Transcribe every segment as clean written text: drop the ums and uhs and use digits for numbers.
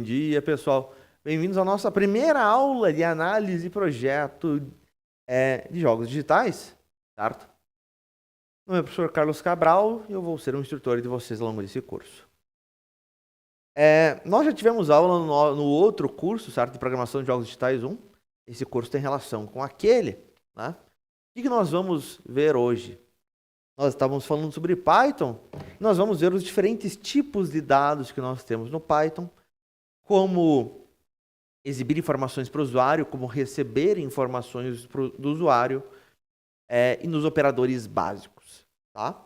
dia, pessoal. Bem-vindos à nossa primeira aula de análise e projeto de jogos digitais, certo? Meu nome é o professor Carlos Cabral e eu vou ser um instrutor de vocês ao longo desse curso. Nós já tivemos aula no outro curso, certo? De Programação de Jogos Digitais 1. Esse curso tem relação com aquele, né? O que nós vamos ver hoje? Nós estávamos falando sobre Python. Nós vamos ver os diferentes tipos de dados que nós temos no Python, como exibir informações para o usuário, como receber informações do usuário e nos operadores básicos, tá?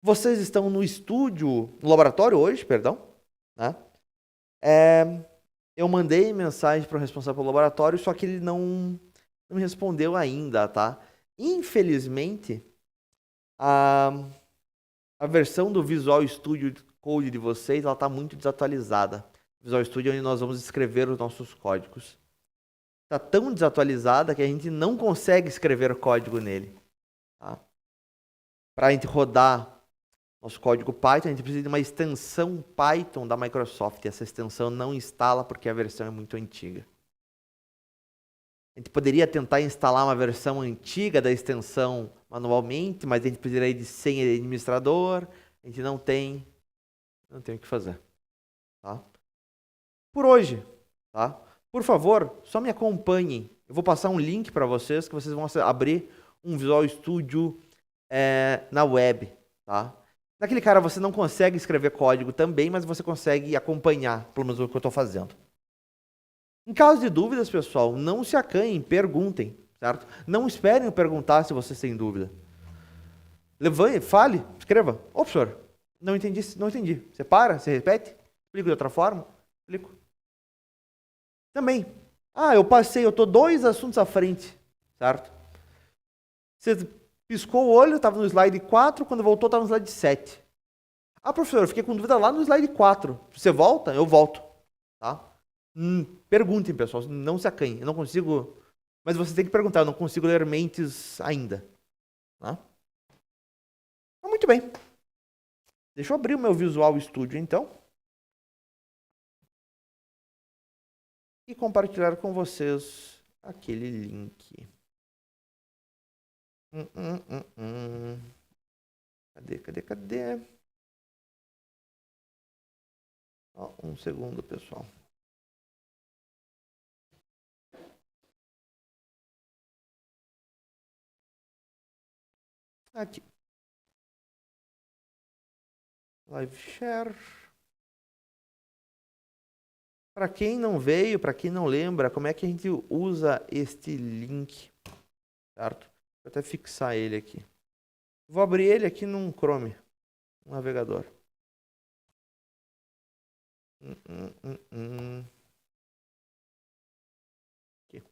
Vocês estão no laboratório hoje, perdão, né? Eu mandei mensagem para o responsável pelo laboratório, só que ele não me respondeu ainda, tá? Infelizmente, a versão do Visual Studio Code de vocês, ela está muito desatualizada. Visual Studio é onde nós vamos escrever os nossos códigos. Está tão desatualizada que a gente não consegue escrever código nele. Tá? Para a gente rodar nosso código Python, a gente precisa de uma extensão Python da Microsoft. Essa extensão não instala porque a versão é muito antiga. A gente poderia tentar instalar uma versão antiga da extensão manualmente, mas a gente precisaria de senha de administrador. A gente não tem o que fazer. Tá? Por hoje, tá? Por favor, só me acompanhem. Eu vou passar um link para vocês, que vocês vão abrir um Visual Studio na web, tá? Naquele cara você não consegue escrever código também, mas você consegue acompanhar, pelo menos o que eu estou fazendo. Em caso de dúvidas, pessoal, não se acanhem, perguntem, certo? Não esperem eu perguntar se vocês têm dúvida. Levante, fale, escreva. Ô, professor, não entendi. Você para, você repete? Explico de outra forma? Explico. Também. Eu tô 2 assuntos à frente, certo? Você piscou o olho, estava no slide 4, quando voltou estava no slide 7. Professor, eu fiquei com dúvida lá no slide 4. Você volta? Eu volto. Tá? Perguntem, pessoal, não se acanhem. Eu não consigo... Mas você tem que perguntar, eu não consigo ler mentes ainda. Tá? Muito bem. Deixa eu abrir o meu Visual Studio, então. E compartilhar com vocês aquele link. Cadê? Um segundo, pessoal. Aqui. Live share. Para quem não veio, para quem não lembra, como é que a gente usa este link, certo? Vou até fixar ele aqui. Vou abrir ele aqui num Chrome, um navegador. Aqui.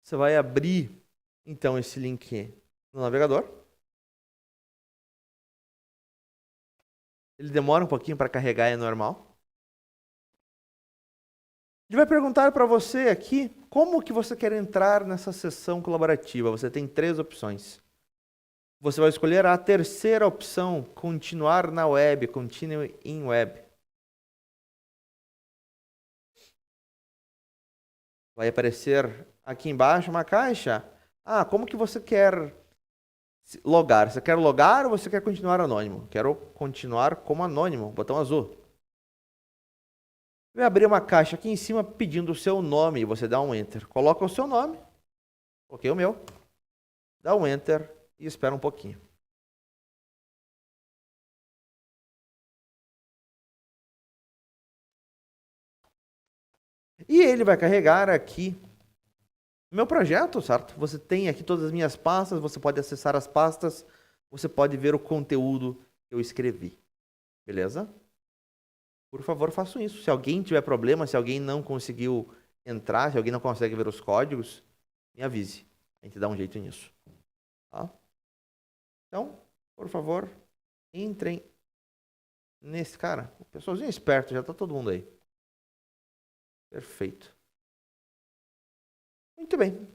Você vai abrir, então, esse link no navegador. Ele demora um pouquinho para carregar, é normal. Ele vai perguntar para você aqui como que você quer entrar nessa sessão colaborativa. Você tem 3 opções. Você vai escolher a terceira opção, continuar na web, continue in web. Vai aparecer aqui embaixo uma caixa. Como que você quer logar? Você quer logar ou você quer continuar anônimo? Quero continuar como anônimo, botão azul. Vai abrir uma caixa aqui em cima pedindo o seu nome. Você dá um Enter. Coloca o seu nome. Coloquei o meu. Dá um Enter e espera um pouquinho. E ele vai carregar aqui o meu projeto, certo? Você tem aqui todas as minhas pastas. Você pode acessar as pastas. Você pode ver o conteúdo que eu escrevi. Beleza? Por favor, façam isso. Se alguém tiver problema, se alguém não conseguiu entrar, se alguém não consegue ver os códigos, me avise. A gente dá um jeito nisso. Tá? Então, por favor, entrem nesse cara. O pessoalzinho é esperto, já tá todo mundo aí. Perfeito. Muito bem.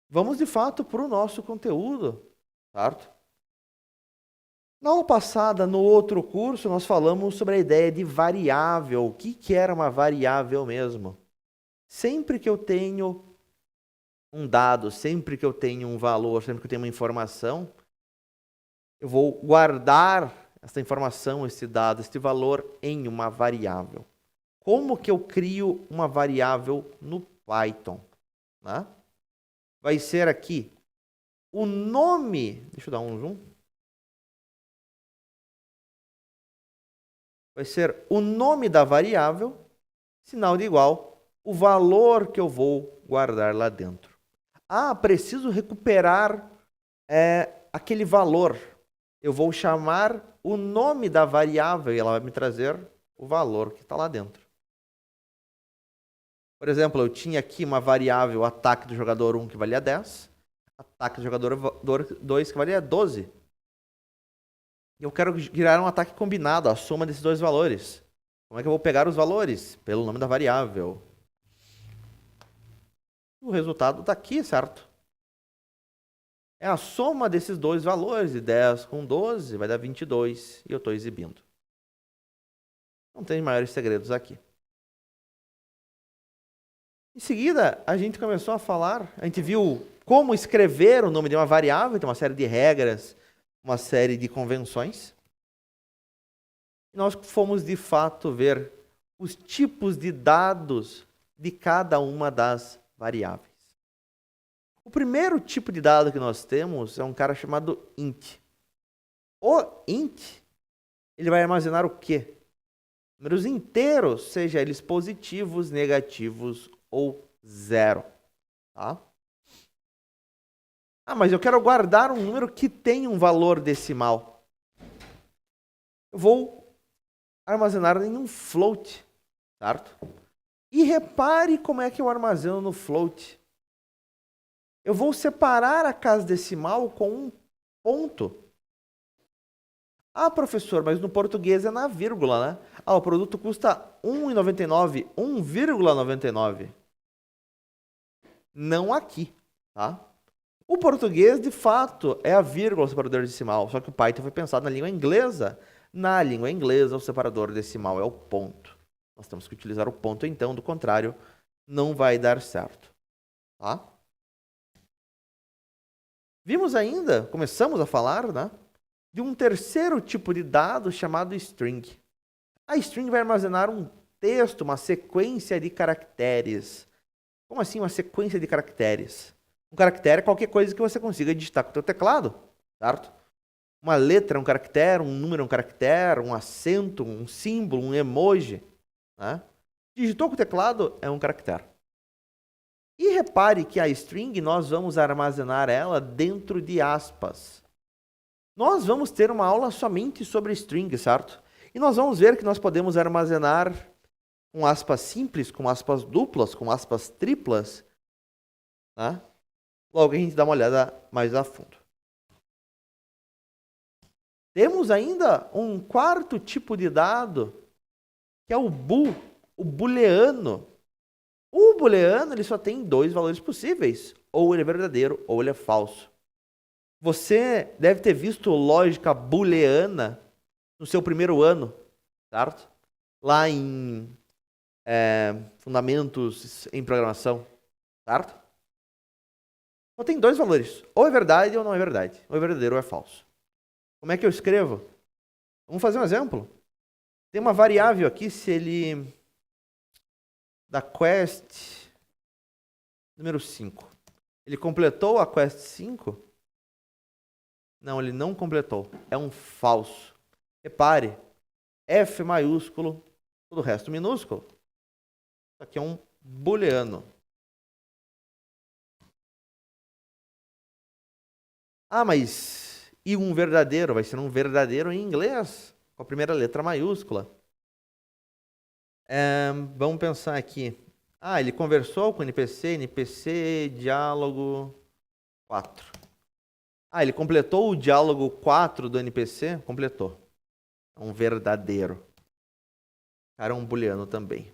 vamos de fato para o nosso conteúdo, certo? Na aula passada, no outro curso, nós falamos sobre a ideia de variável. O que era uma variável mesmo? Sempre que eu tenho um dado, sempre que eu tenho um valor, sempre que eu tenho uma informação, eu vou guardar essa informação, esse dado, esse valor em uma variável. Como que eu crio uma variável no Python? Né? Vai ser aqui o nome. Deixa eu dar um zoom. Vai ser o nome da variável, sinal de igual, o valor que eu vou guardar lá dentro. Ah, preciso recuperar aquele valor. Eu vou chamar o nome da variável e ela vai me trazer o valor que está lá dentro. Por exemplo, eu tinha aqui uma variável ataque do jogador 1 que valia 10, ataque do jogador 2 que valia 12. E eu quero gerar um ataque combinado, a soma desses dois valores. Como é que eu vou pegar os valores? Pelo nome da variável. O resultado está aqui, certo? É a soma desses dois valores, de 10 com 12, vai dar 22, e eu estou exibindo. Não tem maiores segredos aqui. Em seguida, a gente começou a falar, a gente viu como escrever o nome de uma variável, tem uma série de regras, uma série de convenções. E nós fomos, de fato, ver os tipos de dados de cada uma das variáveis. O primeiro tipo de dado que nós temos é um cara chamado int. O int, ele vai armazenar o quê? Números inteiros, seja eles positivos, negativos ou zero. Tá? Ah, mas eu quero guardar um número que tem um valor decimal. Eu vou armazenar em um float, certo? E repare como é que eu armazeno no float. Eu vou separar a casa decimal com um ponto. Ah, professor, mas no português é na vírgula, né? Ah, o produto custa R$ 1,99, 1,99. Não aqui, tá? O português, de fato, é a vírgula o separador decimal, só que o Python foi pensado na língua inglesa. Na língua inglesa, o separador decimal é o ponto. Nós temos que utilizar o ponto, então, do contrário, não vai dar certo. Tá? Vimos ainda, começamos a falar, né, de um terceiro tipo de dado chamado string. A string vai armazenar um texto, uma sequência de caracteres. Como assim uma sequência de caracteres? Um caractere é qualquer coisa que você consiga digitar com o teu teclado, certo? Uma letra é um caractere, um número é um caractere, um acento, um símbolo, um emoji. Né? Digitou com o teclado é um caractere. E repare que a string nós vamos armazenar ela dentro de aspas. Nós vamos ter uma aula somente sobre string, certo? E nós vamos ver que nós podemos armazenar com aspas simples, com aspas duplas, com aspas triplas. Né? Logo a gente dá uma olhada mais a fundo. Temos ainda um quarto tipo de dado, que é o booleano. O booleano ele só tem dois valores possíveis, ou ele é verdadeiro ou ele é falso. Você deve ter visto lógica booleana no seu primeiro ano, certo? Lá em Fundamentos em Programação, certo? Só tem dois valores, ou é verdade ou não é verdade, ou é verdadeiro ou é falso. Como é que eu escrevo? Vamos fazer um exemplo. Tem uma variável aqui, se ele da quest número 5. Ele completou a quest 5? Não, ele não completou. É um falso. Repare, F maiúsculo, todo o resto minúsculo. Isso aqui é um booleano. Ah, mas e um verdadeiro? Vai ser um verdadeiro em inglês, com a primeira letra maiúscula. Vamos pensar aqui. Ah, ele conversou com o NPC, diálogo 4. Ah, ele completou o diálogo 4 do NPC? Completou. É um verdadeiro. Cara, é um booleano também.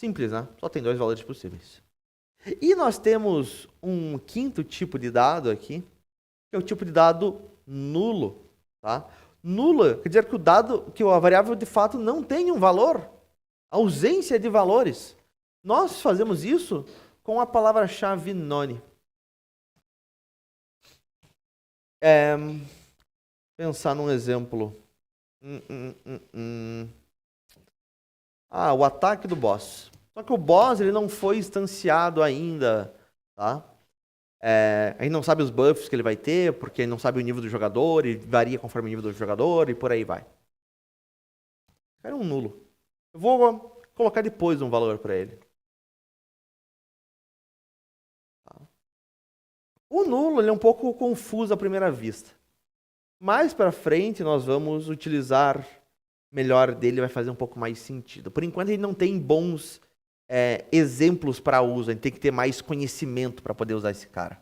Simples, né? Só tem dois valores possíveis. E nós temos um quinto tipo de dado aqui, que é o tipo de dado nulo, tá? Nulo quer dizer que o dado, que a variável de fato não tem um valor, ausência de valores. Nós fazemos isso com a palavra-chave none. Pensar num exemplo. O ataque do boss. Só que o boss ele não foi instanciado ainda, tá? A gente não sabe os buffs que ele vai ter, porque não sabe o nível do jogador, e varia conforme o nível do jogador, e por aí vai. Era um nulo. Eu vou colocar depois um valor para ele. Tá? O nulo ele é um pouco confuso à primeira vista. Mais para frente nós vamos utilizar melhor dele, vai fazer um pouco mais sentido. Por enquanto ele não tem bons exemplos para uso, a gente tem que ter mais conhecimento para poder usar esse cara.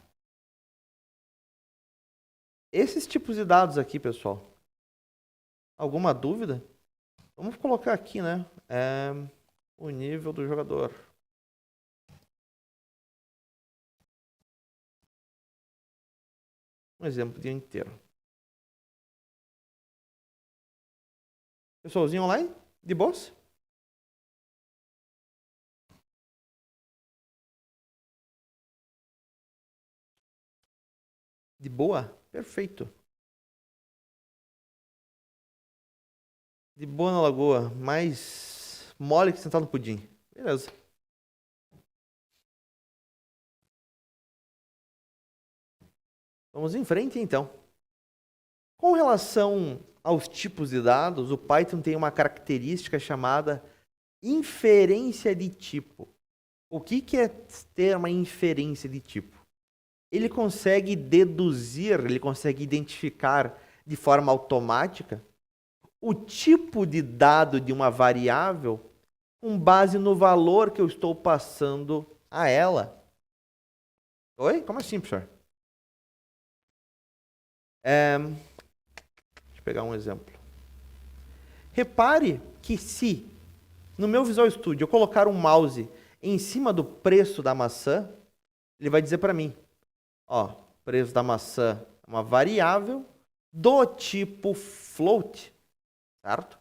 Esses tipos de dados aqui, pessoal. Alguma dúvida? Vamos colocar aqui, né? O nível do jogador. Um exemplo de inteiro. Pessoalzinho online? De boas? De boa? Perfeito. De boa na lagoa. Mais mole que sentar no pudim. Beleza. Vamos em frente, então. Com relação aos tipos de dados, o Python tem uma característica chamada inferência de tipo. O que é ter uma inferência de tipo? Ele consegue deduzir, ele consegue identificar de forma automática o tipo de dado de uma variável com base no valor que eu estou passando a ela. Oi? Como assim, professor? Deixa eu pegar um exemplo. Repare que se no meu Visual Studio eu colocar um mouse em cima do preço da maçã, ele vai dizer para mim, ó, preço da maçã é uma variável do tipo float, certo?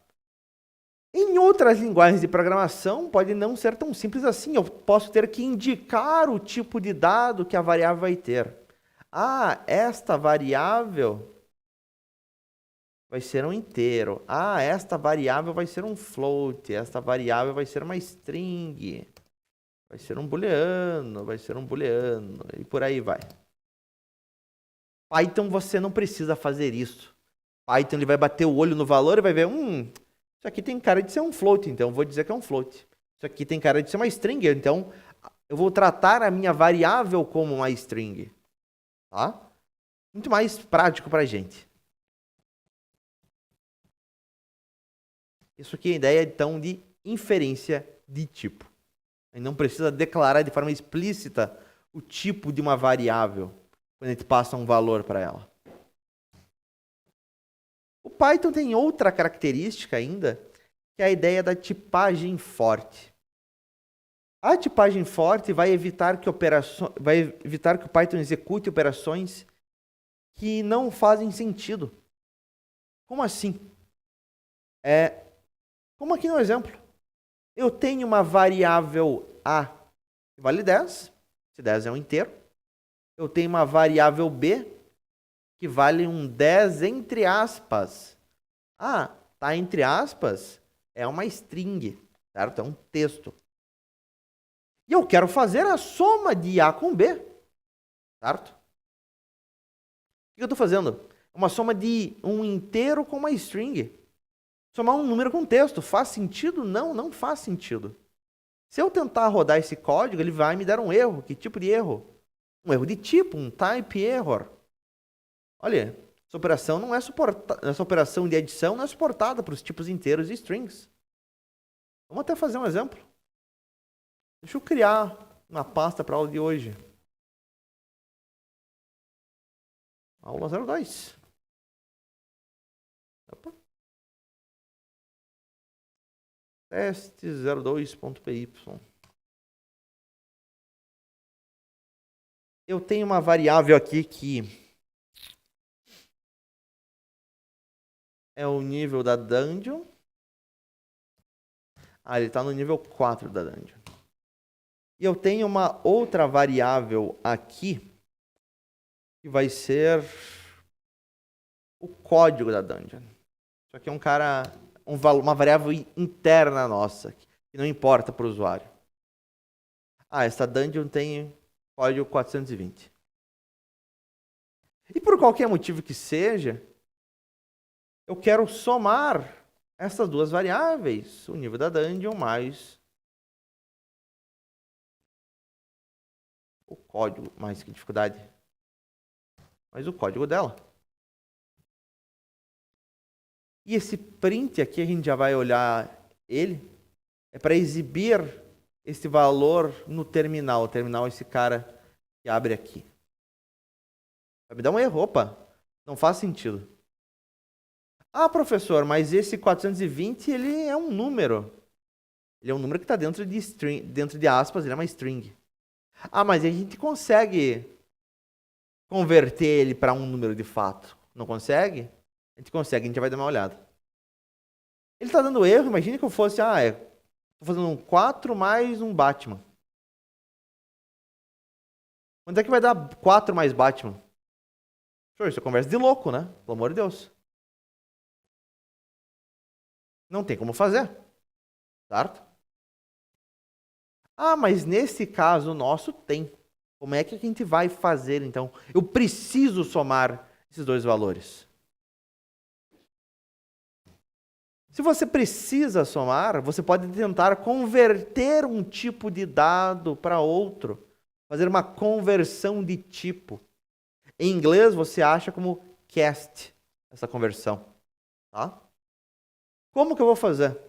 Em outras linguagens de programação, pode não ser tão simples assim. Eu posso ter que indicar o tipo de dado que a variável vai ter. Esta variável vai ser um inteiro. Esta variável vai ser um float. Esta variável vai ser uma string. Vai ser um booleano, vai ser um booleano. E por aí vai. Python, você não precisa fazer isso. Python, ele vai bater o olho no valor e vai ver, isso aqui tem cara de ser um float, então eu vou dizer que é um float. Isso aqui tem cara de ser uma string, então eu vou tratar a minha variável como uma string. Tá? Muito mais prático para a gente. Isso aqui é a ideia, então, de inferência de tipo. A gente não precisa declarar de forma explícita o tipo de uma variável quando a gente passa um valor para ela. O Python tem outra característica ainda, que é a ideia da tipagem forte. A tipagem forte vai evitar que o Python execute operações que não fazem sentido. Como assim? Como aqui no exemplo. Eu tenho uma variável A que vale 10, se 10 é um inteiro. Eu tenho uma variável B que vale um 10 entre aspas. Tá entre aspas, é uma string, certo? É um texto. E eu quero fazer a soma de A com B, certo? O que eu estou fazendo? Uma soma de um inteiro com uma string. Somar um número com texto. Faz sentido? Não, não faz sentido. Se eu tentar rodar esse código, ele vai me dar um erro. Que tipo de erro? Um erro de tipo, um type error. Olha, essa operação não é suportada, essa operação de adição não é suportada para os tipos inteiros e strings. Vamos até fazer um exemplo. Deixa eu criar uma pasta para a aula de hoje. Aula 02. Opa. teste02.py. Eu tenho uma variável aqui que é o nível da dungeon. Ah, ele está no nível 4 da dungeon. E eu tenho uma outra variável aqui que vai ser o código da dungeon. Isso aqui é uma variável interna nossa, que não importa para o usuário. Ah, essa dungeon tem código 420. E por qualquer motivo que seja, eu quero somar essas duas variáveis, o nível da dungeon mais o código, mais que dificuldade, mais o código dela. E esse print aqui, a gente já vai olhar ele, é para exibir esse valor no terminal. O terminal é esse cara que abre aqui. Vai me dar um erro, opa, não faz sentido. Ah, professor, mas esse 420, ele é um número. Ele é um número que está dentro de string, dentro de aspas, ele é uma string. Ah, mas a gente consegue converter ele para um número de fato. Não consegue? A gente consegue, a gente vai dar uma olhada. Ele está dando erro, imagine que eu fosse, estou fazendo um 4 mais um Batman. Quanto é que vai dar 4 mais Batman? Isso é conversa de louco, né? Pelo amor de Deus. Não tem como fazer. Certo? Ah, mas nesse caso nosso tem. Como é que a gente vai fazer, então? Eu preciso somar esses dois valores. Se você precisa somar, você pode tentar converter um tipo de dado para outro. Fazer uma conversão de tipo. Em inglês, você acha como cast essa conversão. Tá? Como que eu vou fazer?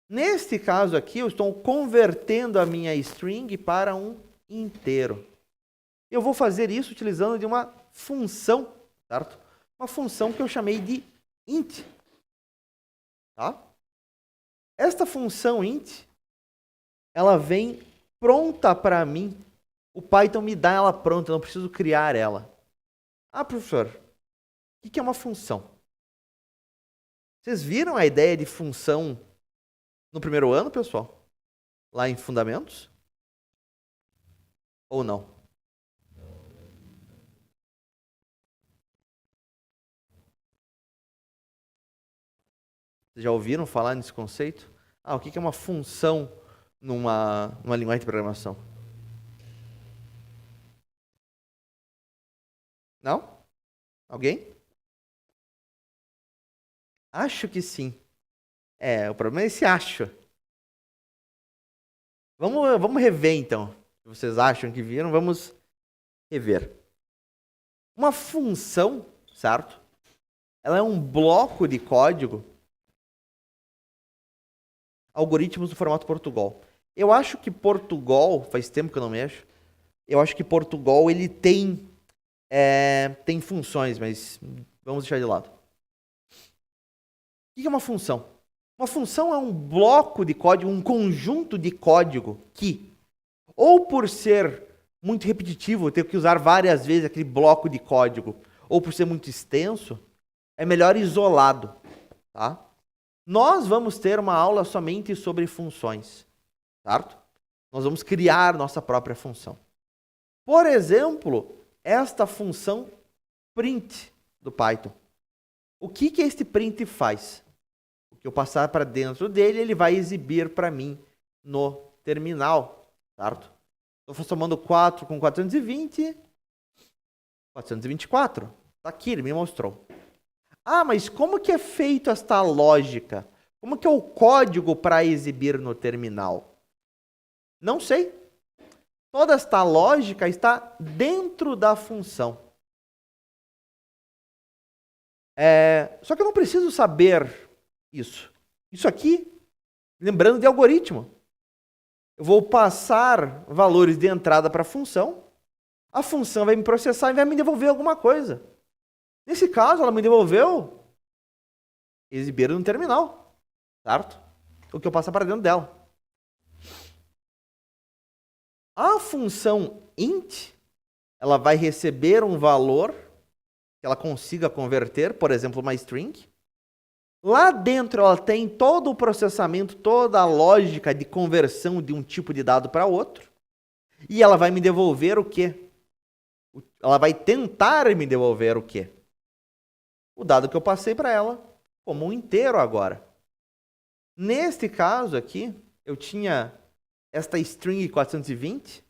Neste caso aqui, eu estou convertendo a minha string para um inteiro. Eu vou fazer isso utilizando de uma função, certo? Uma função que eu chamei de int. Tá? Esta função int, ela vem pronta para mim. O Python me dá ela pronta, eu não preciso criar ela. Ah, professor, o que é uma função? Vocês viram a ideia de função no primeiro ano, pessoal? Lá em Fundamentos? Ou não? Vocês já ouviram falar nesse conceito? Ah, o que é uma função numa linguagem de programação? Não? Alguém? Acho que sim. O problema é esse acho. Vamos rever, então. Se vocês acham que viram, vamos rever. Uma função, certo? Ela é um bloco de código. Algoritmos do formato Portugal. Eu acho que Portugal, faz tempo que eu não mexo, eu acho que Portugal ele tem funções, mas vamos deixar de lado. O que é uma função? Uma função é um bloco de código, um conjunto de código que, ou por ser muito repetitivo, eu tenho que usar várias vezes aquele bloco de código, ou por ser muito extenso, é melhor isolado. Tá? Nós vamos ter uma aula somente sobre funções. Certo? Nós vamos criar nossa própria função. Por exemplo, esta função print do Python. O que este print faz? O que eu passar para dentro dele, ele vai exibir para mim no terminal. Certo? Estou somando 4 com 420. 424. Está aqui, ele me mostrou. Ah, mas como que é feito esta lógica? Como que é o código para exibir no terminal? Não sei. Toda esta lógica está dentro da função. Só que eu não preciso saber isso. Isso aqui, lembrando de algoritmo. Eu vou passar valores de entrada para a função. A função vai me processar e vai me devolver alguma coisa. Nesse caso, ela me devolveu exibir no terminal. Certo? o que eu passar para dentro dela. A função int, ela vai receber um valor que ela consiga converter, por exemplo, uma string. Lá dentro ela tem todo o processamento, toda a lógica de conversão de um tipo de dado para outro. E ela vai me devolver o quê? Ela vai tentar me devolver o quê? O dado que eu passei para ela como um inteiro agora. Neste caso aqui, eu tinha esta string 420.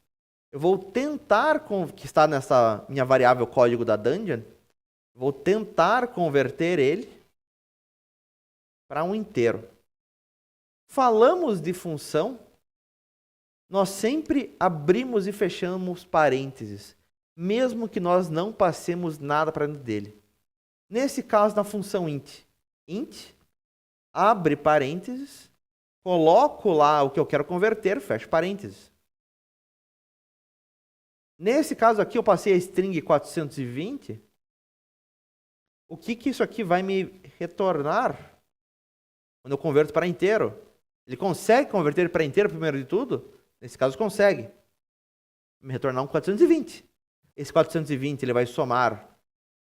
Eu vou tentar, que está nessa minha variável código da Dungeon, vou tentar converter ele para um inteiro. Falamos de função, nós sempre abrimos e fechamos parênteses, mesmo que nós não passemos nada para dentro dele. Nesse caso, na função int, abre parênteses, coloco lá o que eu quero converter, fecho parênteses. Nesse caso aqui, eu passei a string 420. O que isso aqui vai me retornar quando eu converto para inteiro? Ele consegue converter para inteiro primeiro de tudo? Nesse caso, consegue. Vai me retornar um 420. Esse 420 ele vai somar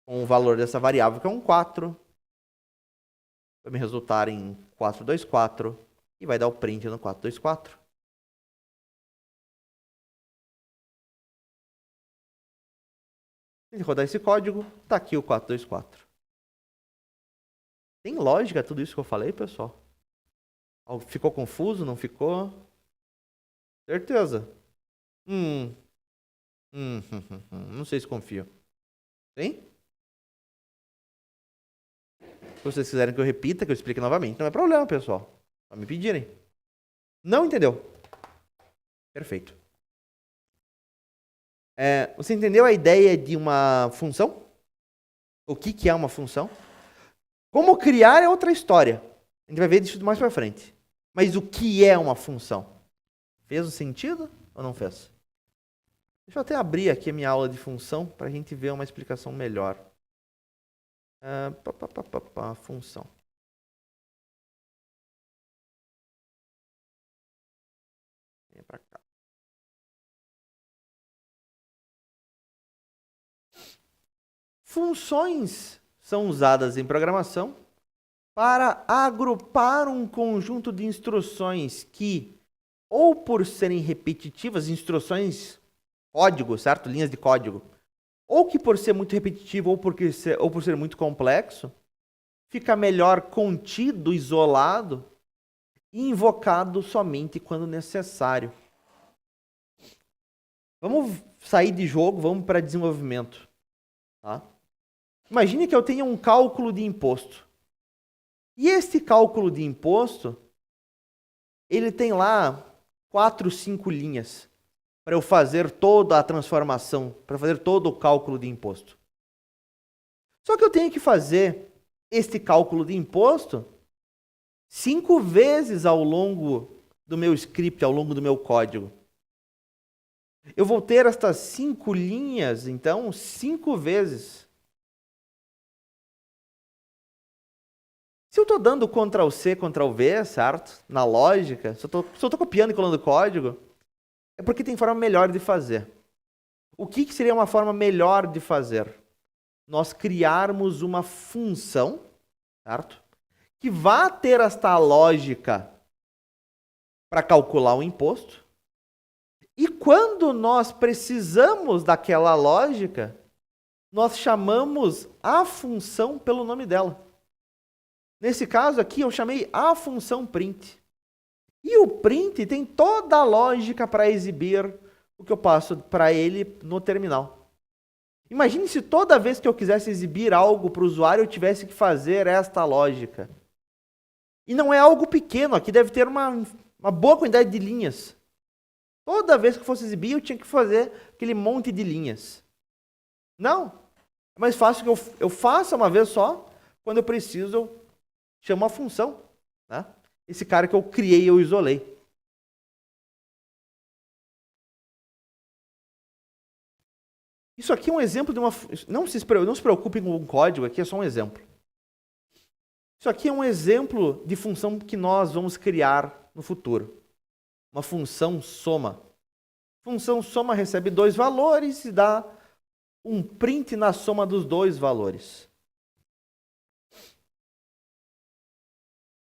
com o valor dessa variável, que é um 4. Vai me resultar em 424 e vai dar o print no 424. Se rodar esse código, está aqui o 424. Tem lógica tudo isso que eu falei, pessoal? Ficou confuso? Não ficou? Certeza? Não sei se confio. Tem? Se vocês quiserem que eu repita, que eu explique novamente, não é problema, pessoal. Só me pedirem. Não entendeu? Perfeito. Você entendeu a ideia de uma função? O que é uma função? Como criar é outra história. A gente vai ver isso mais pra frente. Mas o que é uma função? Fez um sentido ou não fez? Deixa eu até abrir aqui a minha aula de função para a gente ver uma explicação melhor. Função. Vem para cá. Funções são usadas em programação para agrupar um conjunto de instruções que, ou por serem repetitivas, instruções, código, certo? Linhas de código, ou que por ser muito repetitivo ou por ser muito complexo, fica melhor contido, isolado e invocado somente quando necessário. Vamos sair de jogo, vamos para desenvolvimento. Tá? Imagine que eu tenha um cálculo de imposto. E esse cálculo de imposto, ele tem lá 4, 5 linhas para eu fazer toda a transformação, para fazer todo o cálculo de imposto. Só que eu tenho que fazer este cálculo de imposto 5 vezes ao longo do meu script, ao longo do meu código. Eu vou ter estas 5 linhas, então, 5 vezes. Se eu estou dando Ctrl+C, Ctrl+V, certo? Na lógica, se eu estou copiando e colando código, é porque tem forma melhor de fazer. O que seria uma forma melhor de fazer? Nós criarmos uma função, certo? Que vá ter esta lógica para calcular o imposto. E quando nós precisamos daquela lógica, nós chamamos a função pelo nome dela. Nesse caso aqui, eu chamei a função print. E o print tem toda a lógica para exibir o que eu passo para ele no terminal. Imagine se toda vez que eu quisesse exibir algo para o usuário, eu tivesse que fazer esta lógica. E não é algo pequeno, aqui deve ter uma boa quantidade de linhas. Toda vez que eu fosse exibir, eu tinha que fazer aquele monte de linhas. Não. É mais fácil que eu faça uma vez só, quando eu preciso, eu chamo a função. Né? Esse cara que eu criei, eu isolei. Isso aqui é um exemplo de uma... Não se preocupem com o código, aqui é só um exemplo. Isso aqui é um exemplo de função que nós vamos criar no futuro. Uma função soma. Função soma recebe dois valores e dá um print na soma dos dois valores.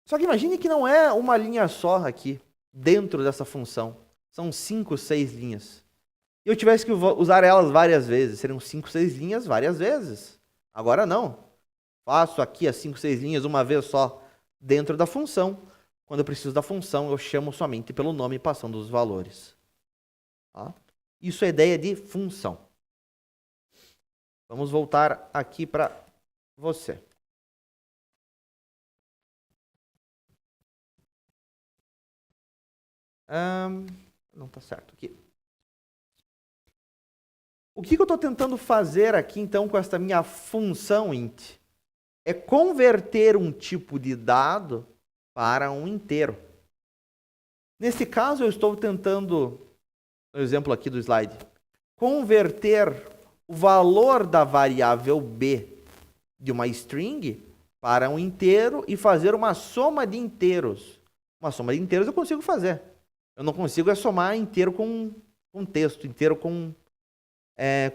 Só que imagine que não é uma linha só aqui, dentro dessa função. São 5, 6 linhas. E eu tivesse que usar elas várias vezes. Seriam 5, 6 linhas várias vezes. Agora não. Faço aqui as 5, 6 linhas uma vez só dentro da função. Quando eu preciso da função, eu chamo somente pelo nome passando os valores. Tá? Isso é ideia de função. Vamos voltar aqui para você. Não está certo aqui. O que eu estou tentando fazer aqui, então, com esta minha função int? É converter um tipo de dado para um inteiro. Nesse caso, eu estou tentando, no exemplo aqui do slide, converter o valor da variável b de uma string para um inteiro e fazer uma soma de inteiros. Uma soma de inteiros eu consigo fazer. Eu não consigo somar inteiro com texto, inteiro com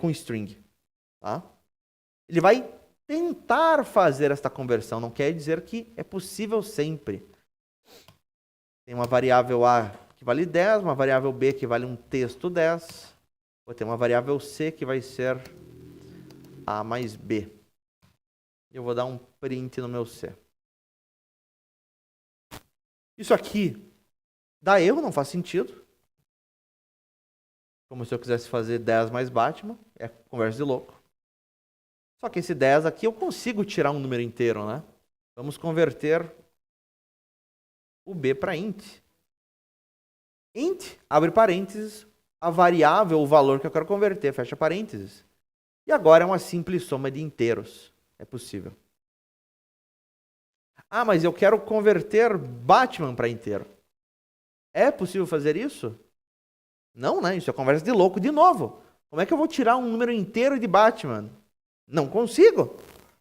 string. Tá? Ele vai tentar fazer esta conversão, não quer dizer que é possível sempre. Tem uma variável A que vale 10, uma variável B que vale um texto 10, vou ter uma variável C que vai ser A mais B. Eu vou dar um print no meu C. Isso aqui dá erro, não faz sentido. Como se eu quisesse fazer 10 mais Batman, é conversa de louco. Só que esse 10 aqui eu consigo tirar um número inteiro, né? Vamos converter o B para int. Int, abre parênteses, a variável, o valor que eu quero converter, fecha parênteses. E agora é uma simples soma de inteiros. É possível. Ah, mas eu quero converter Batman para inteiro. É possível fazer isso? Não, né? Isso é conversa de louco de novo. Como é que eu vou tirar um número inteiro de Batman? Não consigo.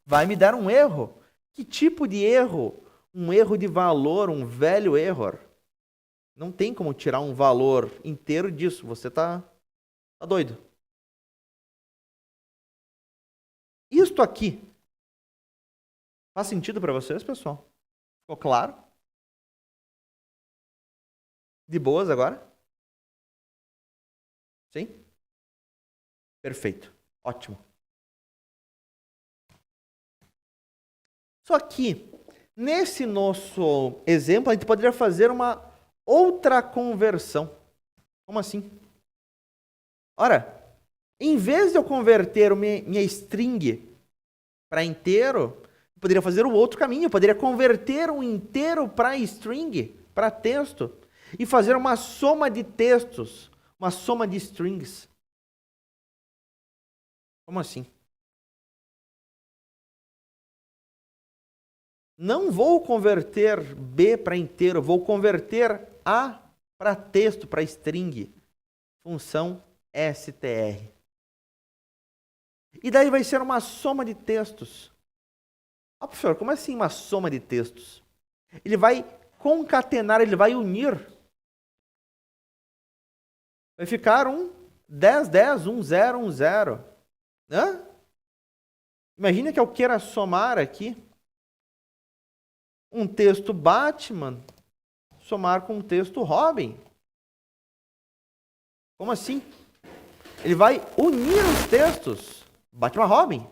Vai me dar um erro. Que tipo de erro? Um erro de valor, um value error. Não tem como tirar um valor inteiro disso. Você tá doido. Isto aqui faz sentido para vocês, pessoal? Ficou claro? De boas agora? Sim? Perfeito. Ótimo. Só que, nesse nosso exemplo, a gente poderia fazer uma outra conversão. Como assim? Ora, em vez de eu converter minha string para inteiro, eu poderia fazer o outro caminho. Eu poderia converter um inteiro para string, para texto, e fazer uma soma de textos, uma soma de strings. Como assim? Não vou converter B para inteiro, vou converter A para texto, para string. Função str. E daí vai ser uma soma de textos. Ah, professor, como assim uma soma de textos? Ele vai concatenar, ele vai unir. Vai ficar um 10, 10, 1, 0, 1, 0. Hã? Imagina que eu queira somar aqui um texto Batman, somar com um texto Robin. Como assim? Ele vai unir os textos Batman Robin.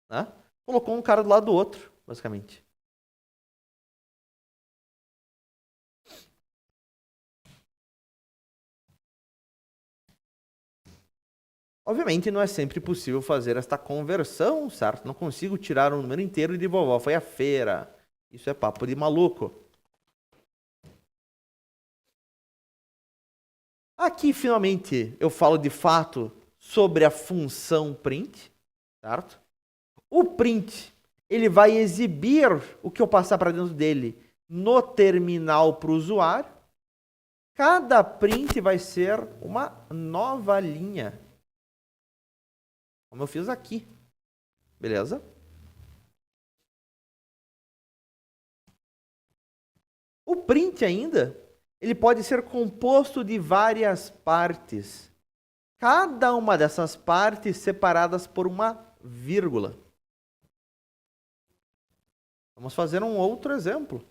Né? Colocou um cara do lado do outro, basicamente. Obviamente não é sempre possível fazer esta conversão, certo? Não consigo tirar um número inteiro de vovó foi à feira. Isso é papo de maluco. Aqui, finalmente, eu falo de fato sobre a função print, certo? O print, ele vai exibir o que eu passar para dentro dele no terminal para o usuário. Cada print vai ser uma nova linha. Como eu fiz aqui. Beleza? O print ainda, ele pode ser composto de várias partes. Cada uma dessas partes separadas por uma vírgula. Vamos fazer um outro exemplo.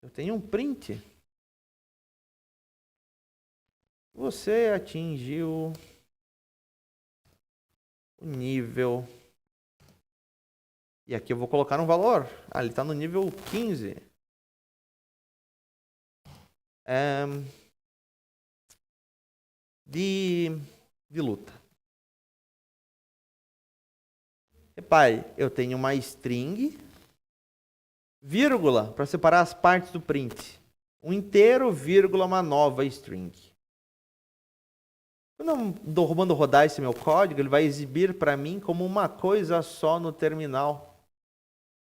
Eu tenho um print. Você atingiu o nível. E aqui eu vou colocar um valor. Ah, ele está no nível 15. De luta. Repare, eu tenho uma string, vírgula, para separar as partes do print. Um inteiro, vírgula, uma nova string. Quando eu mando rodar esse meu código, ele vai exibir para mim como uma coisa só no terminal.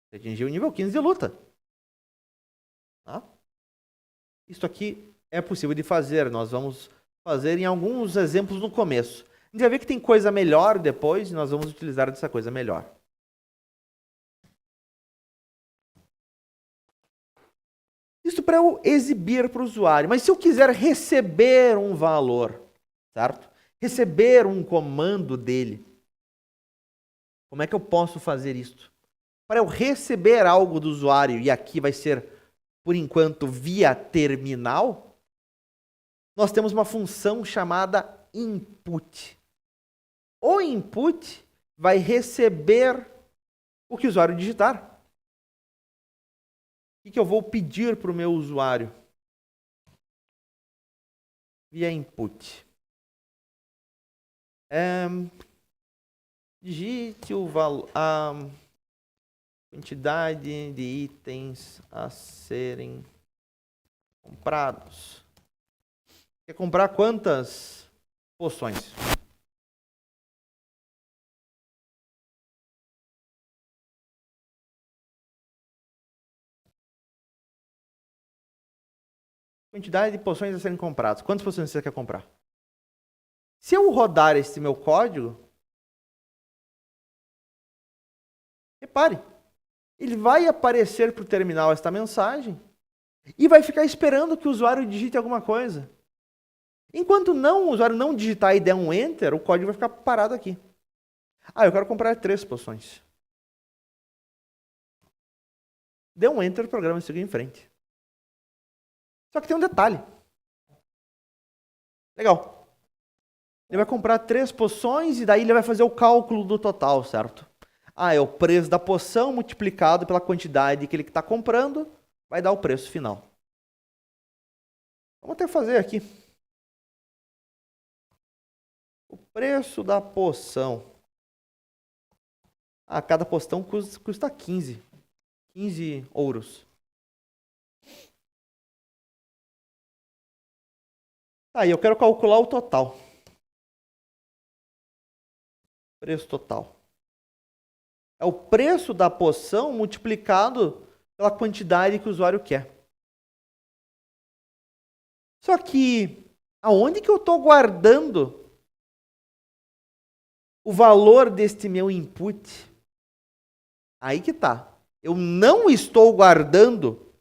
Você atingiu o nível 15 de luta. Tá? Isso aqui é possível de fazer. Nós vamos fazer em alguns exemplos no começo. A gente vai ver que tem coisa melhor depois e nós vamos utilizar dessa coisa melhor. Isso para eu exibir para o usuário. Mas se eu quiser receber um valor, certo? Receber um comando dele, como é que eu posso fazer isso? Para eu receber algo do usuário, e aqui vai ser, por enquanto, via terminal, nós temos uma função chamada input. O input vai receber o que o usuário digitar. O que eu vou pedir para o meu usuário? Via input. Digite o valor, a quantidade de itens a serem comprados. Quer comprar quantas poções? Quantidade de poções a serem compradas. Quantas poções você quer comprar? Se eu rodar esse meu código, repare, ele vai aparecer para o terminal esta mensagem e vai ficar esperando que o usuário digite alguma coisa. Enquanto o usuário não digitar e der um Enter, o código vai ficar parado aqui. Ah, eu quero comprar 3 poções. Deu um Enter, o programa segue em frente. Só que tem um detalhe. Legal. Ele vai comprar 3 poções e daí ele vai fazer o cálculo do total, certo? Ah, é o preço da poção multiplicado pela quantidade que ele está comprando, vai dar o preço final. Vamos até fazer aqui. O preço da poção. Ah, cada poção custa 15 ouros. Aí eu quero calcular o total. Preço total. É o preço da poção multiplicado pela quantidade que o usuário quer. Só que, aonde que eu estou guardando o valor deste meu input? Aí que tá. Eu não estou guardando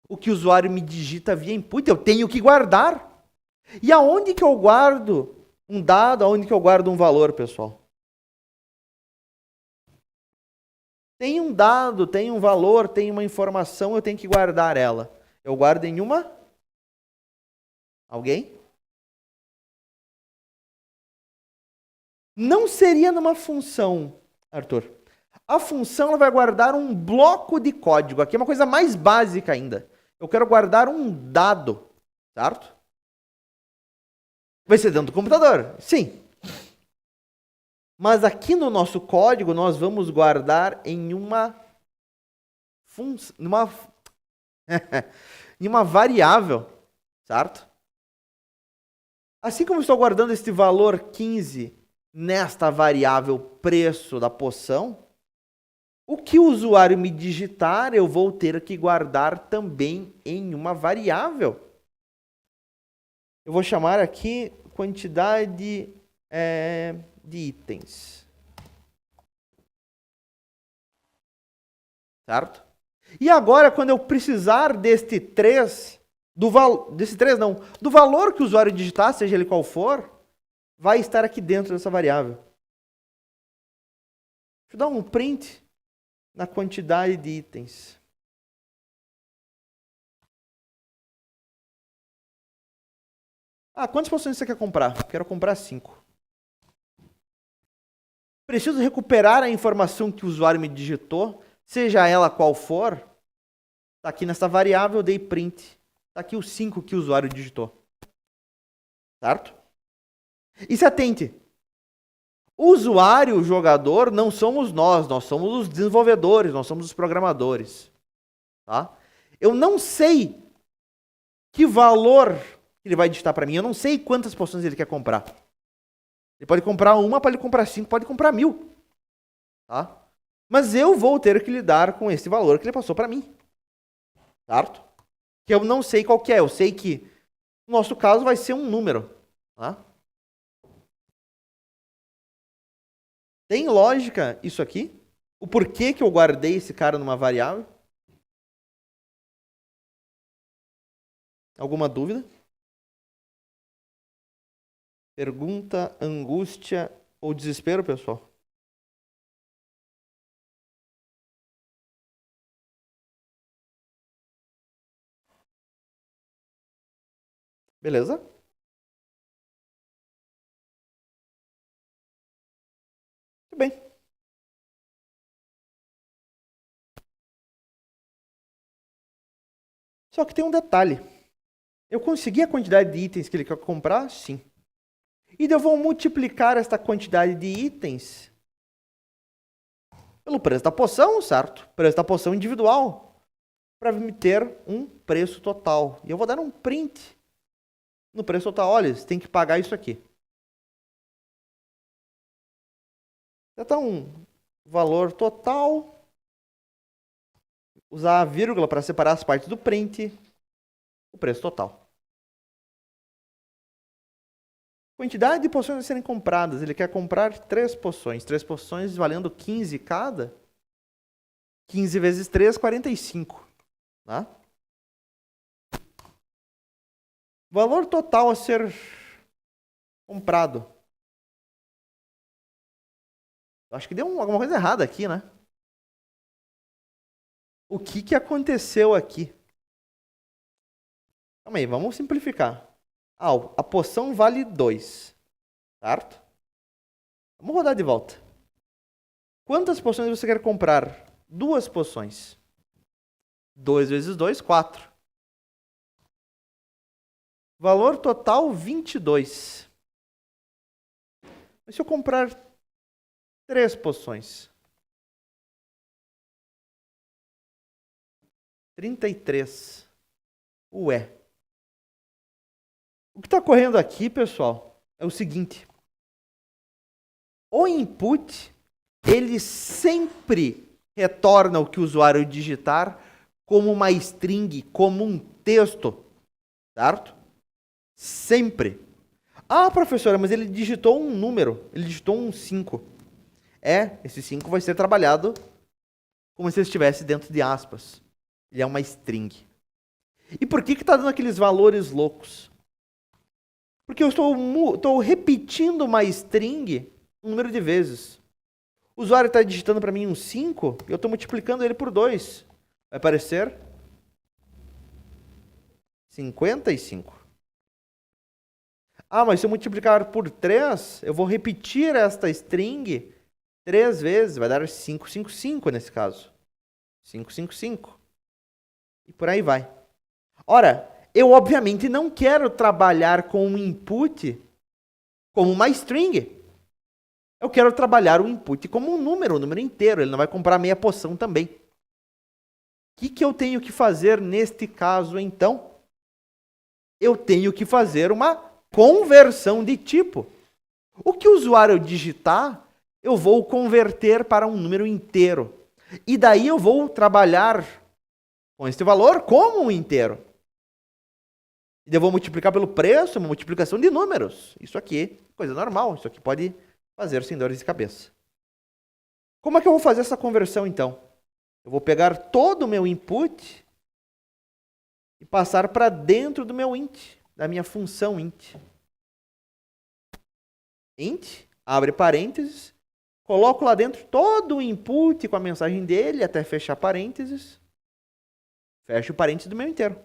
o que o usuário me digita via input. Eu tenho que guardar. E aonde que eu guardo um dado, aonde que eu guardo um valor, pessoal? Tem um dado, tem um valor, tem uma informação, eu tenho que guardar ela. Eu guardo em uma? Alguém? Não seria numa função, Arthur. A função ela vai guardar um bloco de código. Aqui é uma coisa mais básica ainda. Eu quero guardar um dado, certo? Vai ser dentro do computador? Sim. Mas aqui no nosso código, nós vamos guardar em uma em uma variável, certo? Assim como estou guardando este valor 15 nesta variável preço da poção, o que o usuário me digitar, eu vou ter que guardar também em uma variável. Eu vou chamar aqui quantidade de itens. certo? E agora, quando eu precisar deste 3, do valor que o usuário digitar, seja ele qual for, vai estar aqui dentro dessa variável. Deixa eu dar um print na quantidade de itens. Quantas poções você quer comprar? Quero comprar 5. Preciso recuperar a informação que o usuário me digitou, seja ela qual for. Está aqui nessa variável, eu dei print. Está aqui os 5 que o usuário digitou. Certo? E se atente. O usuário, o jogador, não somos nós somos os desenvolvedores, nós somos os programadores. Tá? Eu não sei que valor ele vai digitar para mim, eu não sei quantas poções ele quer comprar. Ele pode comprar uma, pode comprar 5, pode comprar 1000. Tá? Mas eu vou ter que lidar com esse valor que ele passou para mim. Certo? Que eu não sei qual que é. Eu sei que, no nosso caso, vai ser um número. Tá? Tem lógica isso aqui? O porquê que eu guardei esse cara numa variável? Alguma dúvida? Pergunta, angústia ou desespero, pessoal? Beleza? Muito bem. Só que tem um detalhe. Eu consegui a quantidade de itens que ele quer comprar? Sim. E eu vou multiplicar esta quantidade de itens pelo preço da poção, certo? Preço da poção individual. Para me ter um preço total. E eu vou dar um print no preço total. Olha, você tem que pagar isso aqui. Então, valor total. Usar a vírgula para separar as partes do print. O preço total. Quantidade de poções a serem compradas. Ele quer comprar 3 poções. 3 poções valendo 15 cada. 15 vezes 3, 45. Tá? Valor total a ser comprado. Acho que deu alguma coisa errada aqui, né? O que aconteceu aqui? Calma aí, vamos simplificar. A poção vale 2. Certo? Vamos rodar de volta. Quantas poções você quer comprar? 2 poções. 2 vezes 2, 4. Valor total, 22. Mas se eu comprar 3 poções? 33. Ué. O que está ocorrendo aqui, pessoal, é o seguinte. O input, ele sempre retorna o que o usuário digitar como uma string, como um texto. Certo? Sempre. Professora, mas ele digitou um número. Ele digitou um 5. Esse 5 vai ser trabalhado como se ele estivesse dentro de aspas. Ele é uma string. E por que está dando aqueles valores loucos? Porque eu estou repetindo uma string um número de vezes. O usuário está digitando para mim um 5, e eu estou multiplicando ele por 2. Vai aparecer 55. Mas se eu multiplicar por 3, eu vou repetir esta string 3 vezes. Vai dar 555 nesse caso. 555. E por aí vai. Ora, eu obviamente não quero trabalhar com um input como uma string. Eu quero trabalhar o input como um número inteiro. Ele não vai comprar meia poção também. O que eu tenho que fazer neste caso, então? Eu tenho que fazer uma conversão de tipo. O que o usuário digitar, eu vou converter para um número inteiro. E daí eu vou trabalhar com este valor como um inteiro. E eu vou multiplicar pelo preço, uma multiplicação de números. Isso aqui, coisa normal. Isso aqui pode fazer sem dores de cabeça. Como é que eu vou fazer essa conversão, então? Eu vou pegar todo o meu input e passar para dentro do meu int, da minha função int. Int, abre parênteses, coloco lá dentro todo o input com a mensagem dele, até fechar parênteses. Fecho o parênteses do meu inteiro.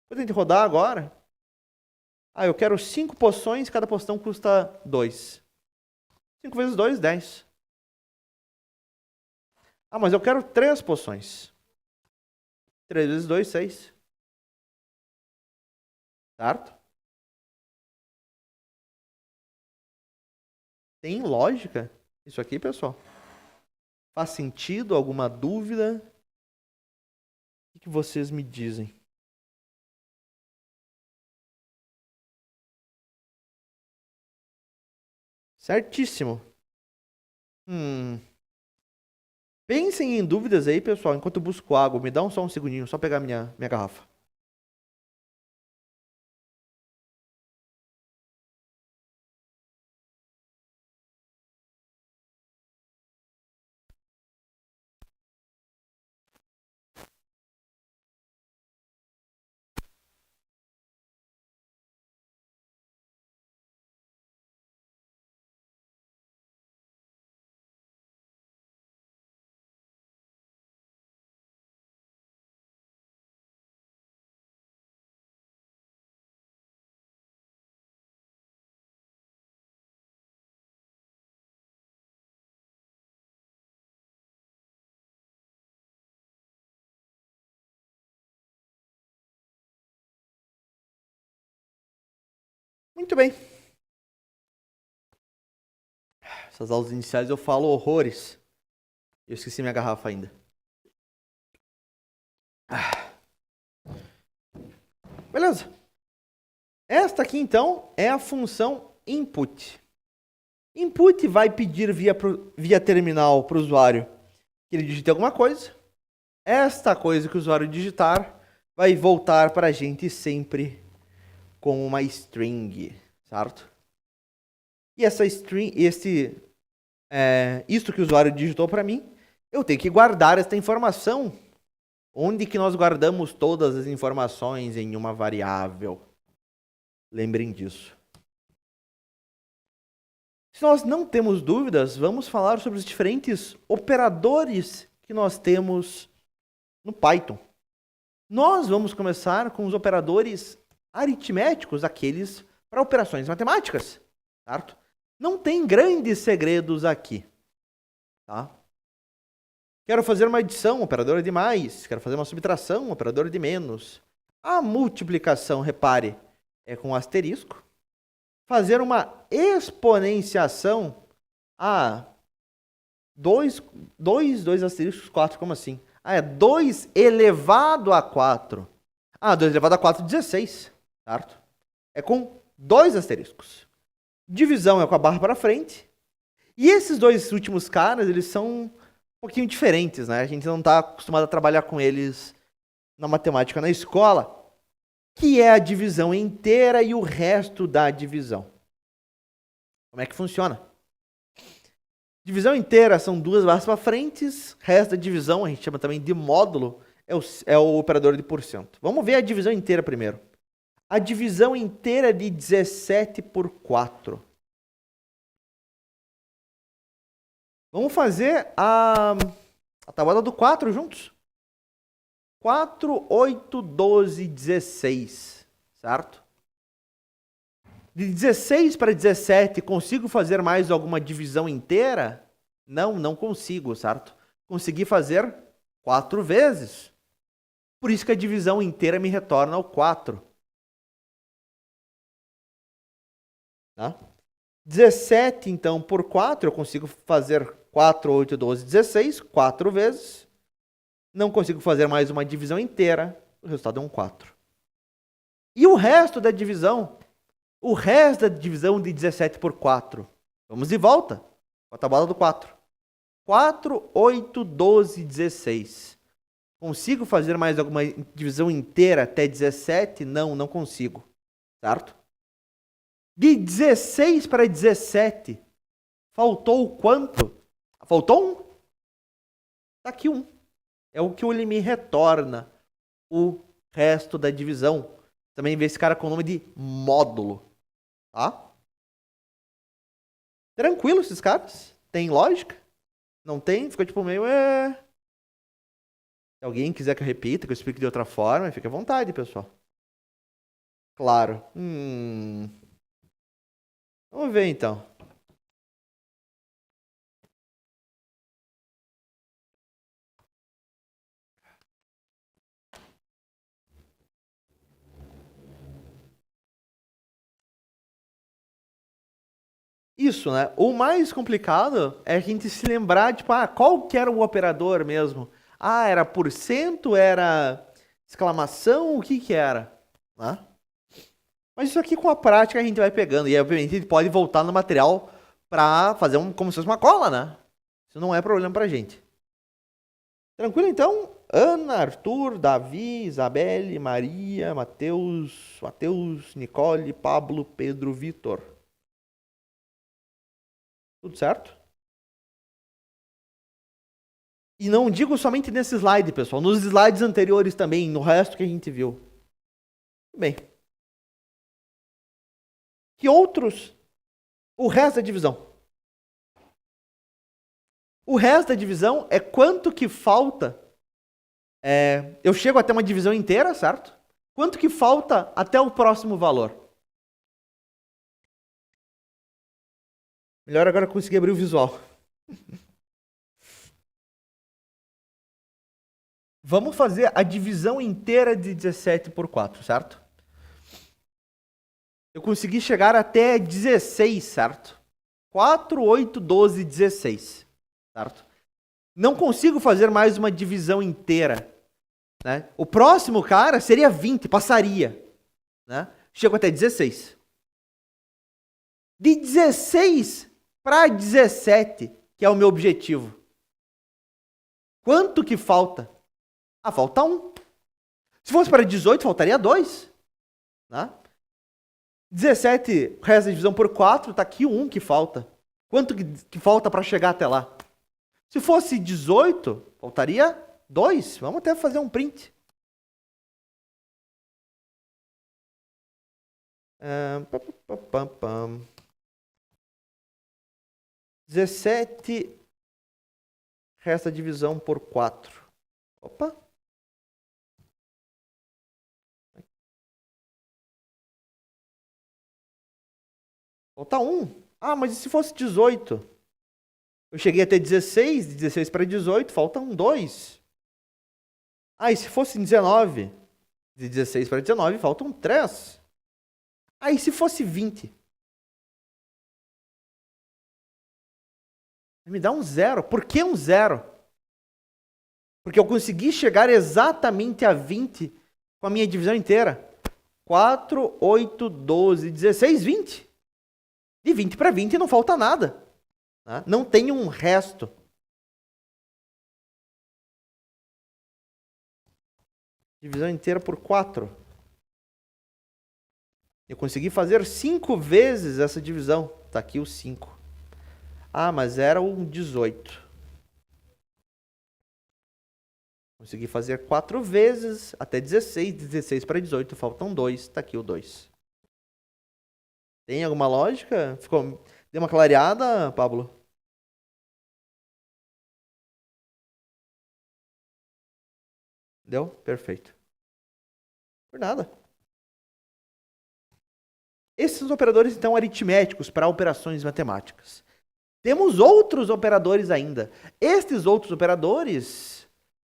Vou tentar rodar agora. Eu quero 5 poções, cada poção custa 2. 5 vezes 2, 10. Mas eu quero 3 poções. 3 vezes 2, 6. Certo? Tem lógica isso aqui, pessoal? Faz sentido? Alguma dúvida? O que vocês me dizem? Certíssimo. Pensem em dúvidas aí, pessoal, enquanto eu busco água. Me dá só um segundinho, só pegar minha garrafa. Muito bem. Essas aulas iniciais eu falo horrores. Eu esqueci minha garrafa ainda. Beleza. Esta aqui, então, é a função input. Input vai pedir via terminal para o usuário que ele digite alguma coisa. Esta coisa que o usuário digitar vai voltar para a gente sempre com uma string, certo? E essa string, isto que o usuário digitou para mim, eu tenho que guardar esta informação. Onde que nós guardamos todas as informações em uma variável? Lembrem disso. Se nós não temos dúvidas, vamos falar sobre os diferentes operadores que nós temos no Python. Nós vamos começar com os operadores aritméticos, aqueles para operações matemáticas, certo? Não tem grandes segredos aqui, tá? Quero fazer uma adição, operadora de mais. Quero fazer uma subtração, operadora de menos. A multiplicação, repare, é com asterisco. Fazer uma exponenciação, 2 asteriscos 4, como assim? É 2 elevado a 4. 2 elevado a 4, 16, certo? É com 2 asteriscos. Divisão é com a barra para frente. E esses dois últimos caras, eles são um pouquinho diferentes, né? A gente não está acostumado a trabalhar com eles na matemática na escola, que é a divisão inteira e o resto da divisão. Como é que funciona? Divisão inteira são 2 barras para frente, resto da divisão, a gente chama também de módulo, é o operador de porcento. Vamos ver a divisão inteira primeiro. A divisão inteira é de 17 por 4. Vamos fazer a tabuada do 4 juntos. 4, 8, 12, 16, certo? De 16 para 17, consigo fazer mais alguma divisão inteira? Não consigo, certo? Consegui fazer 4 vezes. Por isso que a divisão inteira me retorna o 4. Tá? 17, então, por 4, eu consigo fazer 4, 8, 12, 16, 4 vezes. Não consigo fazer mais uma divisão inteira. O resultado é um 4. E o resto da divisão? O resto da divisão de 17 por 4. Vamos de volta com a tabuada do 4. 4, 8, 12, 16. Consigo fazer mais alguma divisão inteira até 17? Não consigo. Certo? De 16 para 17, faltou quanto? Faltou 1. Tá aqui 1. É o que ele me retorna o resto da divisão. Também vê esse cara com o nome de módulo. Tá? Tranquilo esses caras? Tem lógica? Não tem? Ficou tipo meio... Se alguém quiser que eu repita, que eu explique de outra forma, fique à vontade, pessoal. Claro. Vamos ver então. Isso, né? O mais complicado é a gente se lembrar, tipo, qual que era o operador mesmo? Era porcento, era exclamação, o que que era? Né? Mas isso aqui com a prática a gente vai pegando. E obviamente a gente pode voltar no material pra fazer como se fosse uma cola, né? Isso não é problema pra gente. Tranquilo então? Ana, Arthur, Davi, Isabelle, Maria, Matheus, Nicole, Pablo, Pedro, Vitor. Tudo certo? E não digo somente nesse slide, pessoal. Nos slides anteriores também, no resto que a gente viu. Bem. Que outros? O resto da divisão. O resto da divisão é quanto que falta. Eu chego até uma divisão inteira, certo? Quanto que falta até o próximo valor? Melhor agora conseguir abrir o visual. Vamos fazer a divisão inteira de 17 por 4, certo? Eu consegui chegar até 16, certo? 4, 8, 12, 16, certo? Não consigo fazer mais uma divisão inteira, né? O próximo cara seria 20, passaria, né? Chego até 16. De 16 para 17, que é o meu objetivo. Quanto que falta? Falta 1. Se fosse para 18, faltaria 2. Né? 17, resto da divisão por 4, tá aqui 1 que falta. Quanto que falta para chegar até lá? Se fosse 18, faltaria 2. Vamos até fazer um print. 17, resto da divisão por 4. Opa. Falta 1. Mas e se fosse 18? Eu cheguei até 16, de 16 para 18, faltam 2. E se fosse 19? De 16 para 19, faltam 3. E se fosse 20? Me dá um 0. Por que um 0? Porque eu consegui chegar exatamente a 20 com a minha divisão inteira. 4, 8, 12, 16, 20. De 20 para 20 não falta nada. Tá? Não tem um resto. Divisão inteira por 4. Eu consegui fazer 5 vezes essa divisão. Tá aqui o 5. Mas era um 18. Consegui fazer 4 vezes até 16. 16 para 18, faltam 2. Tá aqui o 2. Tem alguma lógica? Deu uma clareada, Pablo? Deu? Perfeito. Por nada. Esses operadores, então, aritméticos para operações matemáticas. Temos outros operadores ainda. Estes outros operadores,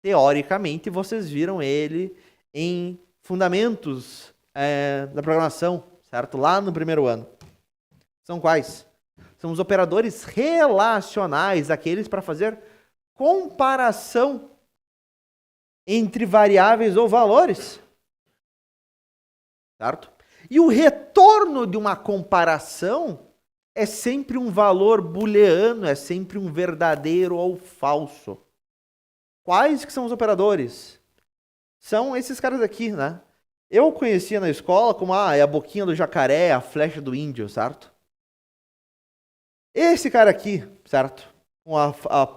teoricamente, vocês viram ele em fundamentos da programação, certo? Lá no primeiro ano. São quais? São os operadores relacionais, aqueles para fazer comparação entre variáveis ou valores. Certo? E o retorno de uma comparação é sempre um valor booleano, é sempre um verdadeiro ou falso. Quais que são os operadores? São esses caras aqui, né? Eu conhecia na escola como, é a boquinha do jacaré, a flecha do índio, certo? Esse cara aqui, certo? com a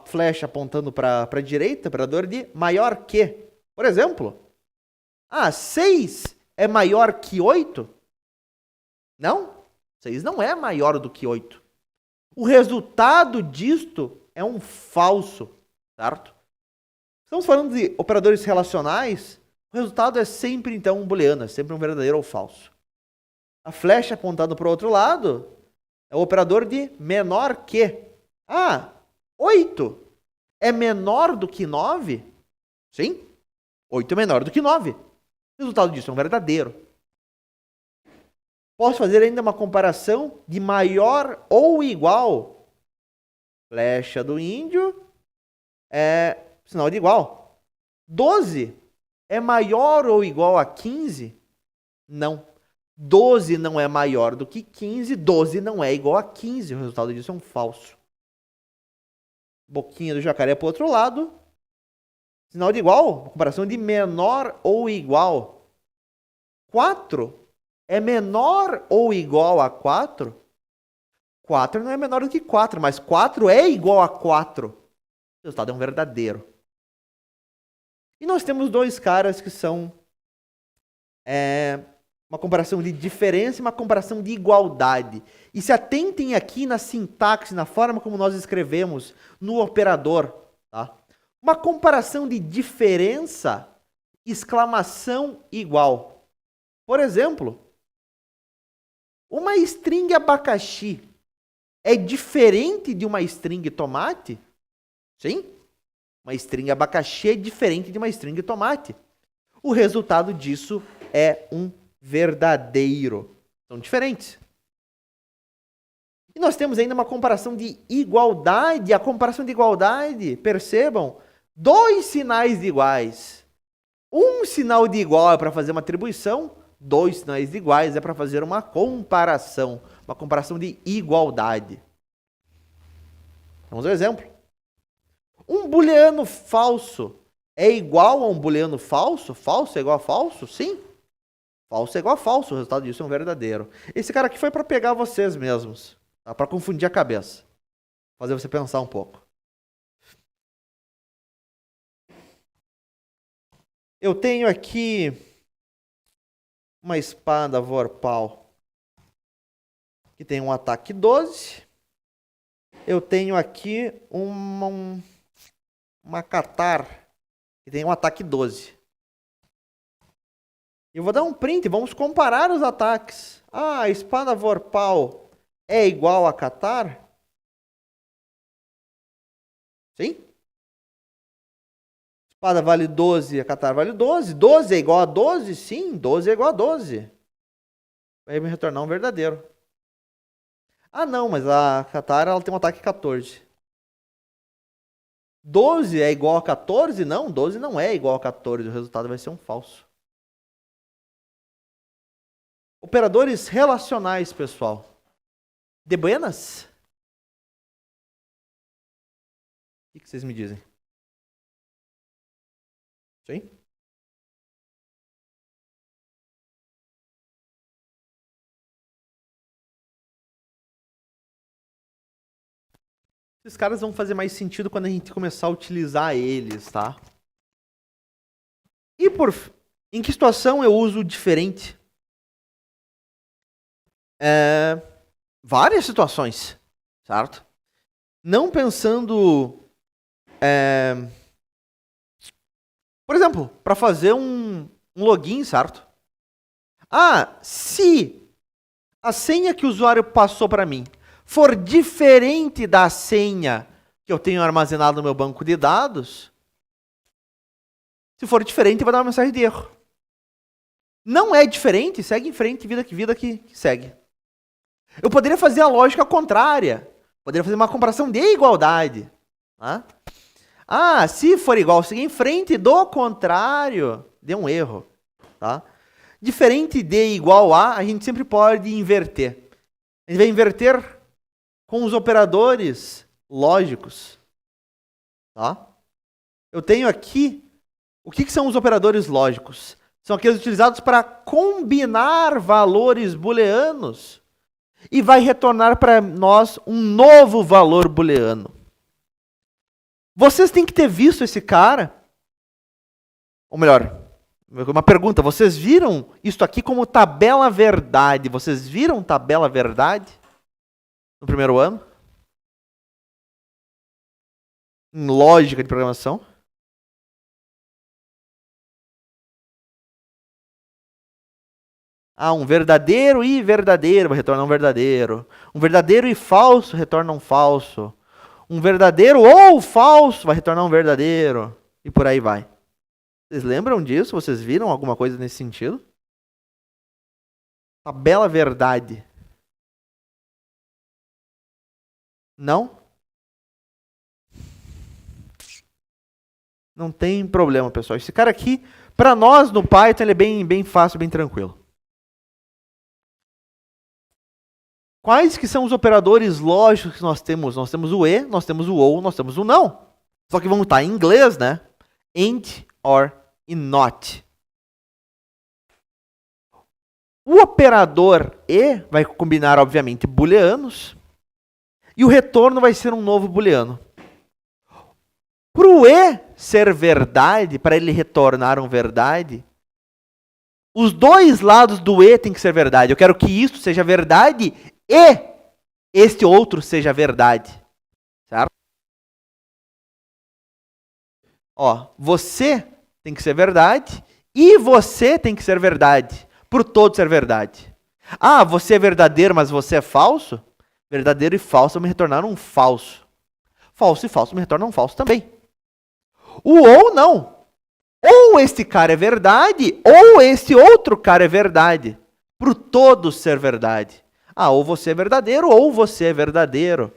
flecha apontando para a direita, operador de maior que. Por exemplo, 6 é maior que 8? Não, 6 não é maior do que 8. O resultado disto é um falso, certo? Estamos falando de operadores relacionais, o resultado é sempre, então, um booleano, é sempre um verdadeiro ou falso. A flecha apontando para o outro lado é o operador de menor que. 8 é menor do que 9? Sim, 8 é menor do que 9. O resultado disso é um verdadeiro. Posso fazer ainda uma comparação de maior ou igual. Flecha do índio é sinal de igual. 12 é maior ou igual a 15? Não. 12 não é maior do que 15, 12 não é igual a 15. O resultado disso é um falso. Boquinha do jacaré para o outro lado. Sinal de igual, comparação de menor ou igual. 4 é menor ou igual a 4? 4 não é menor do que 4, mas 4 é igual a 4. O resultado é um verdadeiro. E nós temos dois caras que são uma comparação de diferença e uma comparação de igualdade. E se atentem aqui na sintaxe, na forma como nós escrevemos no operador. Tá? Uma comparação de diferença, exclamação igual. Por exemplo, uma string abacaxi é diferente de uma string tomate? Sim. Uma string abacaxi é diferente de uma string tomate. O resultado disso é um verdadeiro. São diferentes. E nós temos ainda uma comparação de igualdade. A comparação de igualdade, percebam, dois sinais de iguais. Um sinal de igual é para fazer uma atribuição, dois sinais de iguais é para fazer uma comparação de igualdade. Vamos ao exemplo. Um booleano falso é igual a um booleano falso? Falso é igual a falso? Sim. Falso é igual a falso, o resultado disso é um verdadeiro. Esse cara aqui foi para pegar vocês mesmos, tá? Para confundir a cabeça, fazer você pensar um pouco. Eu tenho aqui uma espada Vorpal que tem um ataque 12. Eu tenho aqui uma Catar que tem um ataque 12. Eu vou dar um print, vamos comparar os ataques. A espada Vorpal é igual a Catar? Sim. Espada vale 12, a Catar vale 12. 12 é igual a 12? Sim, 12 é igual a 12. Vai me retornar um verdadeiro. Não, mas a Catar ela tem um ataque 14. 12 é igual a 14? Não, 12 não é igual a 14. O resultado vai ser um falso. Operadores relacionais, pessoal. De buenas? O que vocês me dizem? Sim? Esses caras vão fazer mais sentido quando a gente começar a utilizar eles, tá? E em que situação eu uso diferente? Várias situações, certo? Não pensando... por exemplo, para fazer um login, certo? Se a senha que o usuário passou para mim for diferente da senha que eu tenho armazenado no meu banco de dados, se for diferente, vai dar uma mensagem de erro. Não é diferente, segue em frente, vida que segue. Eu poderia fazer a lógica contrária. Poderia fazer uma comparação de igualdade. Tá? Se for igual, segue em frente, do contrário, deu um erro. Tá? Diferente de igual a gente sempre pode inverter. A gente vai inverter com os operadores lógicos. Tá? Eu tenho aqui, o que são os operadores lógicos? São aqueles utilizados para combinar valores booleanos e vai retornar para nós um novo valor booleano. Vocês têm que ter visto esse cara, ou melhor, uma pergunta, vocês viram isso aqui como tabela verdade? Vocês viram tabela verdade no primeiro ano? Em lógica de programação? Ah, um verdadeiro e verdadeiro vai retornar um verdadeiro. Um verdadeiro e falso retorna um falso. Um verdadeiro ou falso vai retornar um verdadeiro. E por aí vai. Vocês lembram disso? Vocês viram alguma coisa nesse sentido? Tabela verdade. Não? Não tem problema, pessoal. Esse cara aqui, para nós no Python, ele é bem fácil, bem tranquilo. Quais que são os operadores lógicos que nós temos? Nós temos o e, nós temos o ou, nós temos o não. Só que vão estar em inglês, né? And, or e not. O operador e vai combinar, obviamente, booleanos. E o retorno vai ser um novo booleano. Para o e ser verdade, para ele retornar um verdade, os dois lados do e tem que ser verdade. Eu quero que isso seja verdade e este outro seja verdade. Certo? Ó, você tem que ser verdade e você tem que ser verdade. Por todo ser verdade. Ah, você é verdadeiro, mas você é falso? Verdadeiro e falso me retornaram um falso. Falso e falso me retornam um falso também. O ou não. Ou este cara é verdade, ou este outro cara é verdade. Para o todo ser verdade. Ah, ou você é verdadeiro, ou você é verdadeiro.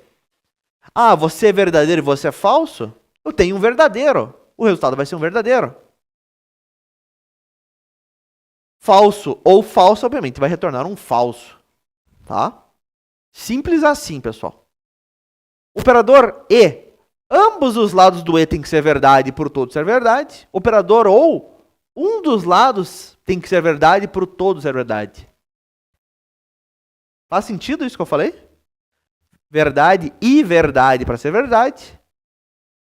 Ah, você é verdadeiro e você é falso? Eu tenho um verdadeiro. O resultado vai ser um verdadeiro. Falso ou falso, obviamente, vai retornar um falso. Tá? Simples assim, pessoal. Operador e. Ambos os lados do e tem que ser verdade por todo ser verdade. Operador ou. Um dos lados tem que ser verdade por todo ser verdade. Faz sentido isso que eu falei? Verdade e verdade para ser verdade.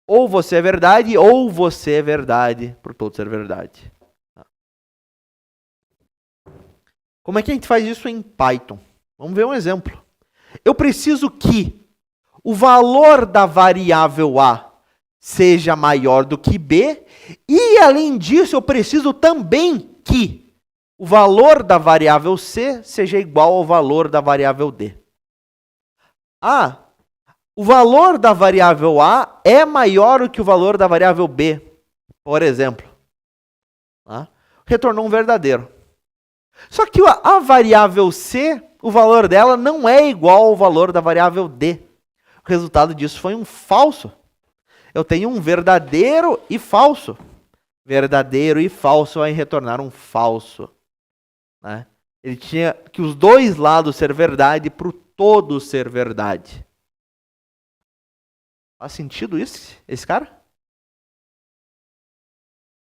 Ou você é verdade, ou você é verdade por todo ser verdade. Como é que a gente faz isso em Python? Vamos ver um exemplo. Eu preciso que o valor da variável A seja maior do que B. E, além disso, eu preciso também que o valor da variável C seja igual ao valor da variável D. Ah, o valor da variável A é maior do que o valor da variável B, por exemplo. Retornou um verdadeiro. Só que a variável C, o valor dela não é igual ao valor da variável D. O resultado disso foi um falso. Eu tenho um verdadeiro e falso. Verdadeiro e falso vai retornar um falso. Né? Ele tinha que os dois lados ser verdade para o todo ser verdade. Faz sentido isso, esse cara?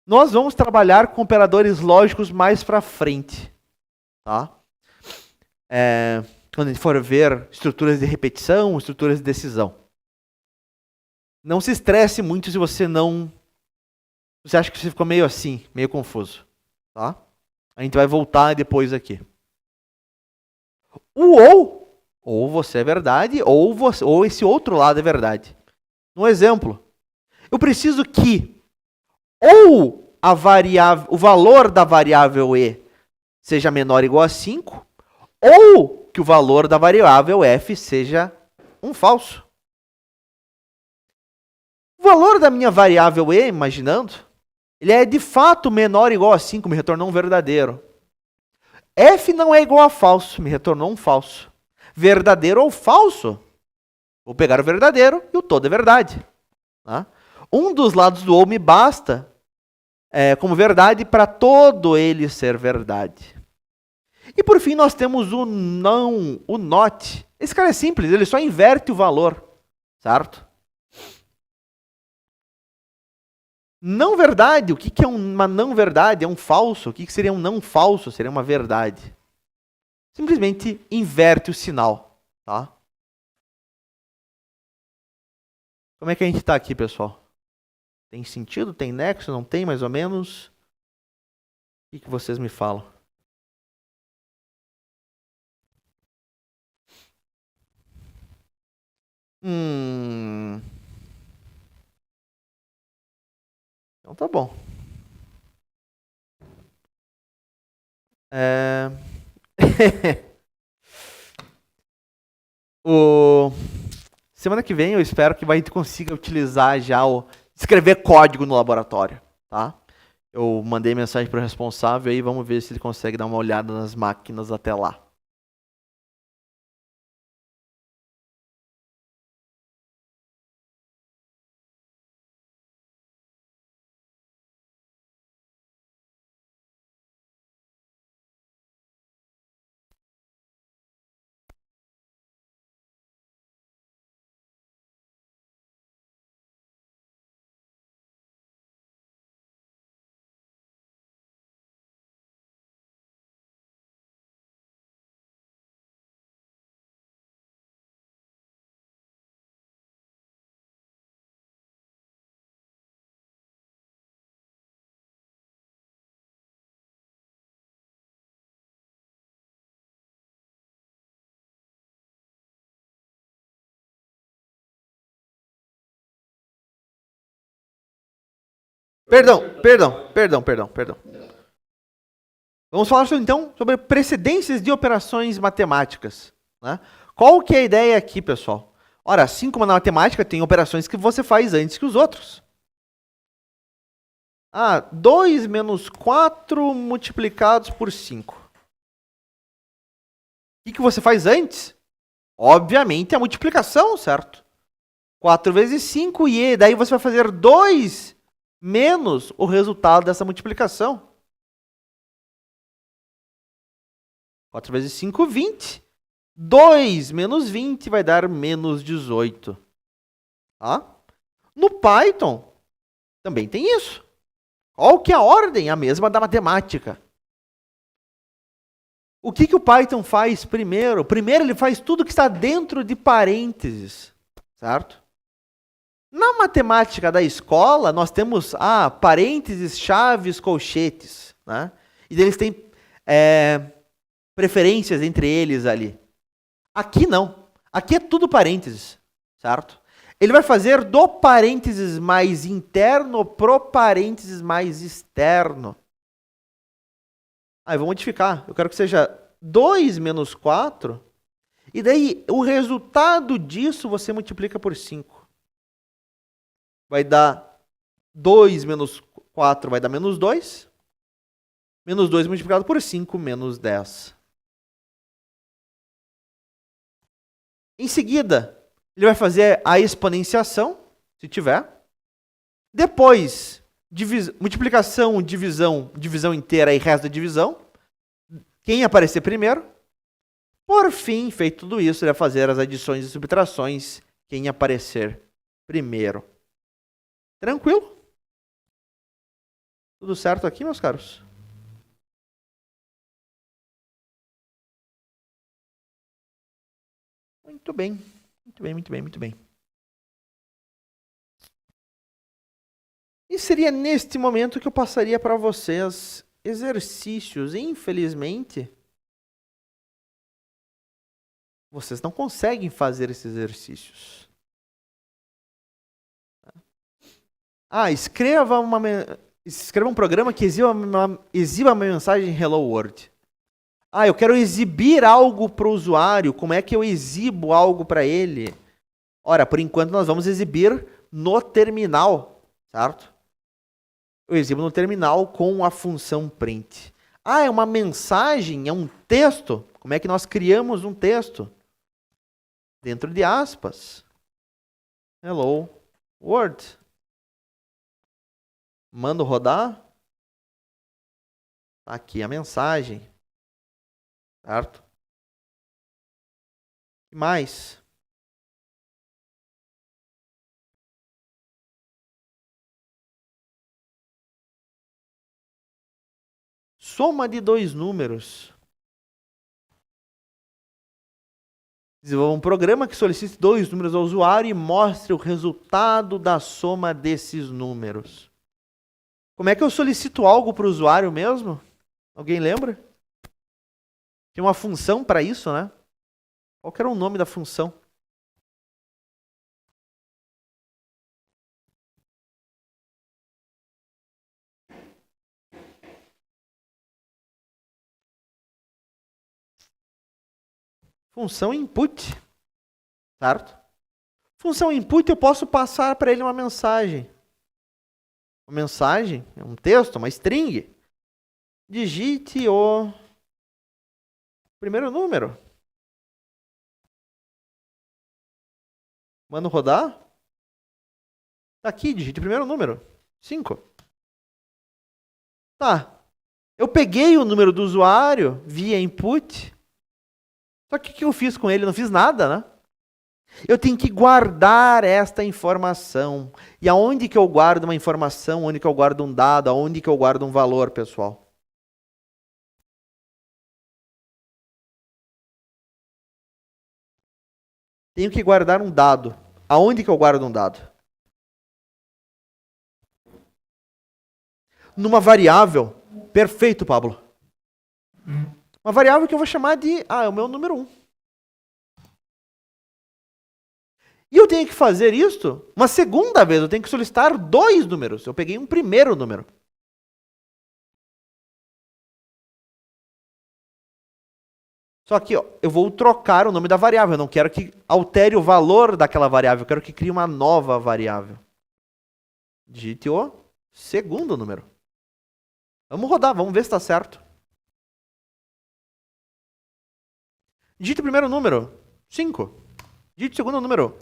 Nós vamos trabalhar com operadores lógicos mais para frente. Tá? Quando a gente for ver estruturas de repetição, estruturas de decisão. Não se estresse muito se você não... Você acha que você ficou meio assim, meio confuso. Tá? A gente vai voltar depois aqui. O ou você é verdade, ou esse outro lado é verdade. Um exemplo. Eu preciso que ou o valor da variável e seja menor ou igual a 5, ou que o valor da variável f seja um falso. O valor da minha variável e, imaginando, ele é de fato menor ou igual a 5, me retornou um verdadeiro. F não é igual a falso, me retornou um falso. Verdadeiro ou falso? Vou pegar o verdadeiro e o todo é verdade. Tá? Um dos lados do ou me basta como verdade para todo ele ser verdade. E por fim nós temos o não, o not. Esse cara é simples, ele só inverte o valor, certo? Não verdade, o que é uma não verdade? É um falso. O que seria um não falso? Seria uma verdade. Simplesmente inverte o sinal, tá? Como é que a gente está aqui, pessoal? Tem sentido? Tem nexo? Não tem, mais ou menos? O que vocês me falam? Então tá bom. Semana que vem eu espero que a gente consiga utilizar já escrever código no laboratório, tá? Eu mandei mensagem para o responsável e vamos ver se ele consegue dar uma olhada nas máquinas até lá. Perdão. Vamos falar então sobre precedências de operações matemáticas, né? Qual que é a ideia aqui, pessoal? Ora, assim como na matemática, tem operações que você faz antes que os outros. 2 menos 4 multiplicados por 5. O que você faz antes? Obviamente a multiplicação, certo? 4 vezes 5 e daí você vai fazer 2 menos o resultado dessa multiplicação. 4 vezes 5, 20. 2 menos 20 vai dar menos 18. Tá? No Python, também tem isso. Qual que é a ordem? A mesma da matemática. O que o Python faz primeiro? Primeiro ele faz tudo que está dentro de parênteses, certo? Na matemática da escola, nós temos parênteses, chaves, colchetes, né? E eles têm preferências entre eles ali. Aqui não. Aqui é tudo parênteses, certo? Ele vai fazer do parênteses mais interno pro parênteses mais externo. Eu vou modificar. Eu quero que seja 2 menos 4. E daí, o resultado disso você multiplica por 5. Vai dar 2 menos 4, vai dar menos 2. Menos 2 multiplicado por 5, menos 10. Em seguida, ele vai fazer a exponenciação, se tiver. Depois, multiplicação, divisão inteira e resto da divisão. Quem aparecer primeiro. Por fim, feito tudo isso, ele vai fazer as adições e subtrações. Quem aparecer primeiro. Tranquilo? Tudo certo aqui, meus caros? Muito bem. Muito bem. E seria neste momento que eu passaria para vocês exercícios. Infelizmente, vocês não conseguem fazer esses exercícios. Escreva um programa que exiba uma mensagem Hello World. Eu quero exibir algo para o usuário. Como é que eu exibo algo para ele? Ora, por enquanto nós vamos exibir no terminal, certo? Eu exibo no terminal com a função print. É uma mensagem, é um texto. Como é que nós criamos um texto? Dentro de aspas. Hello World. Mando rodar. Aqui a mensagem. Certo? E mais? Soma de dois números. Desenvolva um programa que solicite 2 números ao usuário e mostre o resultado da soma desses números. Como é que eu solicito algo para o usuário mesmo? Alguém lembra? Tem uma função para isso, né? Qual que era o nome da função? Função input, certo? Função input eu posso passar para ele uma mensagem. Uma mensagem é um texto, uma string. Digite o primeiro número. Mando rodar. Tá aqui, digite o primeiro número. 5. Tá. Eu peguei o número do usuário via input. Só que o que eu fiz com ele? Não fiz nada, né? Eu tenho que guardar esta informação. E aonde que eu guardo uma informação? Onde que eu guardo um dado? Aonde que eu guardo um valor, pessoal? Tenho que guardar um dado. Aonde que eu guardo um dado? Numa variável. Perfeito, Pablo. Uma variável que eu vou chamar de... é o meu número 1. E eu tenho que fazer isso uma segunda vez. Eu tenho que solicitar 2 números. Eu peguei um primeiro número. Só que eu vou trocar o nome da variável. Eu não quero que altere o valor daquela variável. Eu quero que crie uma nova variável. Digite o segundo número. Vamos rodar, vamos ver se está certo. Digite o primeiro número. 5. Digite o segundo número.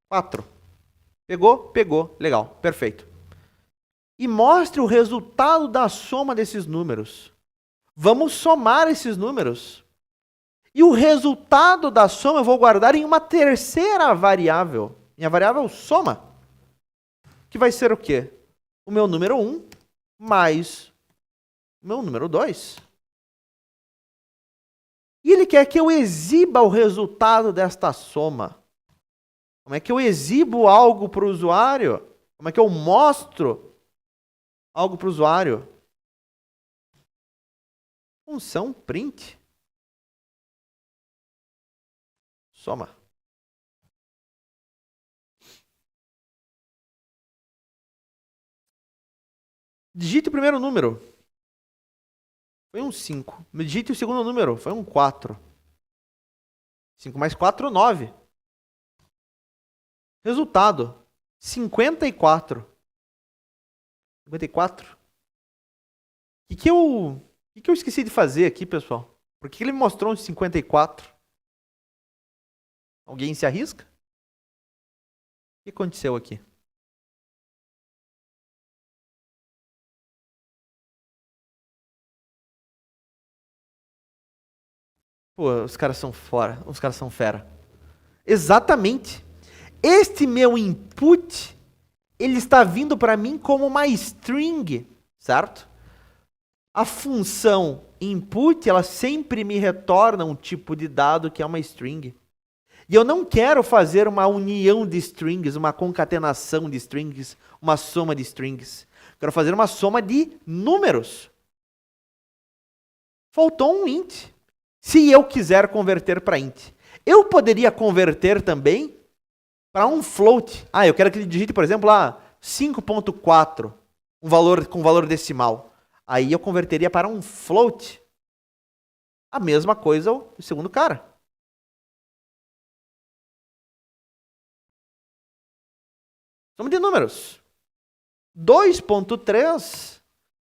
4. Pegou? Pegou. Legal. Perfeito. E mostre o resultado da soma desses números. Vamos somar esses números. E o resultado da soma eu vou guardar em uma terceira variável. Minha variável soma. Que vai ser o quê? O meu número 1 mais o meu número 2. E ele quer que eu exiba o resultado desta soma. Como é que eu exibo algo para o usuário? Como é que eu mostro algo para o usuário? Função print. Soma. Digite o primeiro número. Foi um 5. Digite o segundo número. Foi um 4. 5 mais 4, 9. Resultado. 54. 54. O que eu esqueci de fazer aqui, pessoal? Por que ele me mostrou um 54? Alguém se arrisca? O que aconteceu aqui? Pô, os caras são fora. Os caras são fera. Exatamente. Este meu input, ele está vindo para mim como uma string, certo? A função input, ela sempre me retorna um tipo de dado que é uma string. E eu não quero fazer uma união de strings, uma concatenação de strings, uma soma de strings. Quero fazer uma soma de números. Faltou um int. Se eu quiser converter para int. Eu poderia converter também para um float. Eu quero que ele digite, por exemplo, 5.4, um valor com valor decimal. Aí eu converteria para um float. A mesma coisa o segundo cara. Soma de números. 2.3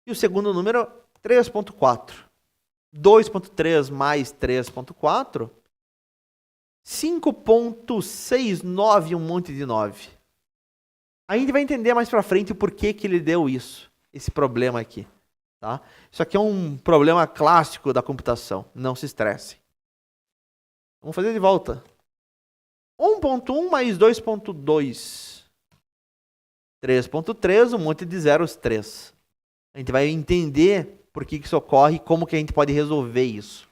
e o segundo número 3.4. 2.3 mais 3.4, 5.69 um monte de 9. A gente vai entender mais pra frente o porquê que ele deu isso, esse problema aqui. Tá? Isso aqui é um problema clássico da computação, não se estresse. Vamos fazer de volta. 1.1 mais 2.2. 3.3, um monte de zeros 3. A gente vai entender por que isso ocorre e como que a gente pode resolver isso.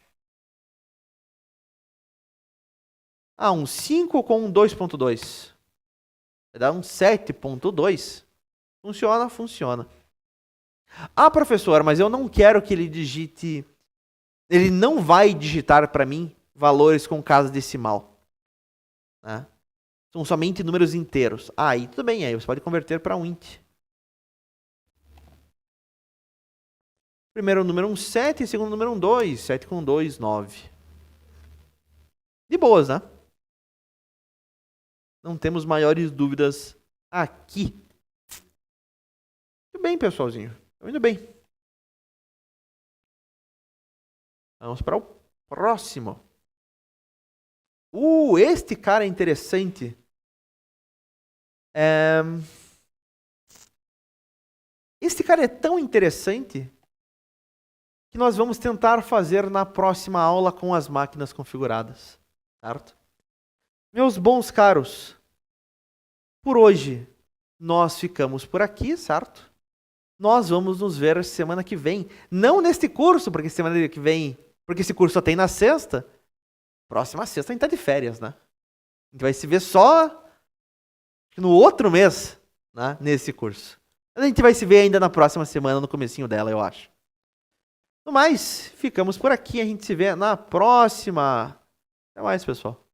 Um 5 com um 2.2. Vai dar um 7.2. Funciona, funciona. Professor, mas eu não quero que ele digite... Ele não vai digitar para mim valores com casa decimal. Né? São somente números inteiros. Aí tudo bem, aí você pode converter para um int. Primeiro número 7, segundo número 2. 7 com 2, 9. De boas, né? Não temos maiores dúvidas aqui. Muito bem, pessoalzinho. Estou indo bem. Vamos para o próximo. Este cara é interessante. Este cara é tão interessante que nós vamos tentar fazer na próxima aula com as máquinas configuradas. Certo? Meus bons caros, por hoje nós ficamos por aqui, certo? Nós vamos nos ver semana que vem. Não neste curso, porque semana que vem... Porque esse curso só tem na sexta. Próxima sexta a gente tá de férias, né? A gente vai se ver só no outro mês, né? Nesse curso. A gente vai se ver ainda na próxima semana, no comecinho dela, eu acho. No mais, ficamos por aqui. A gente se vê na próxima. Até mais, pessoal.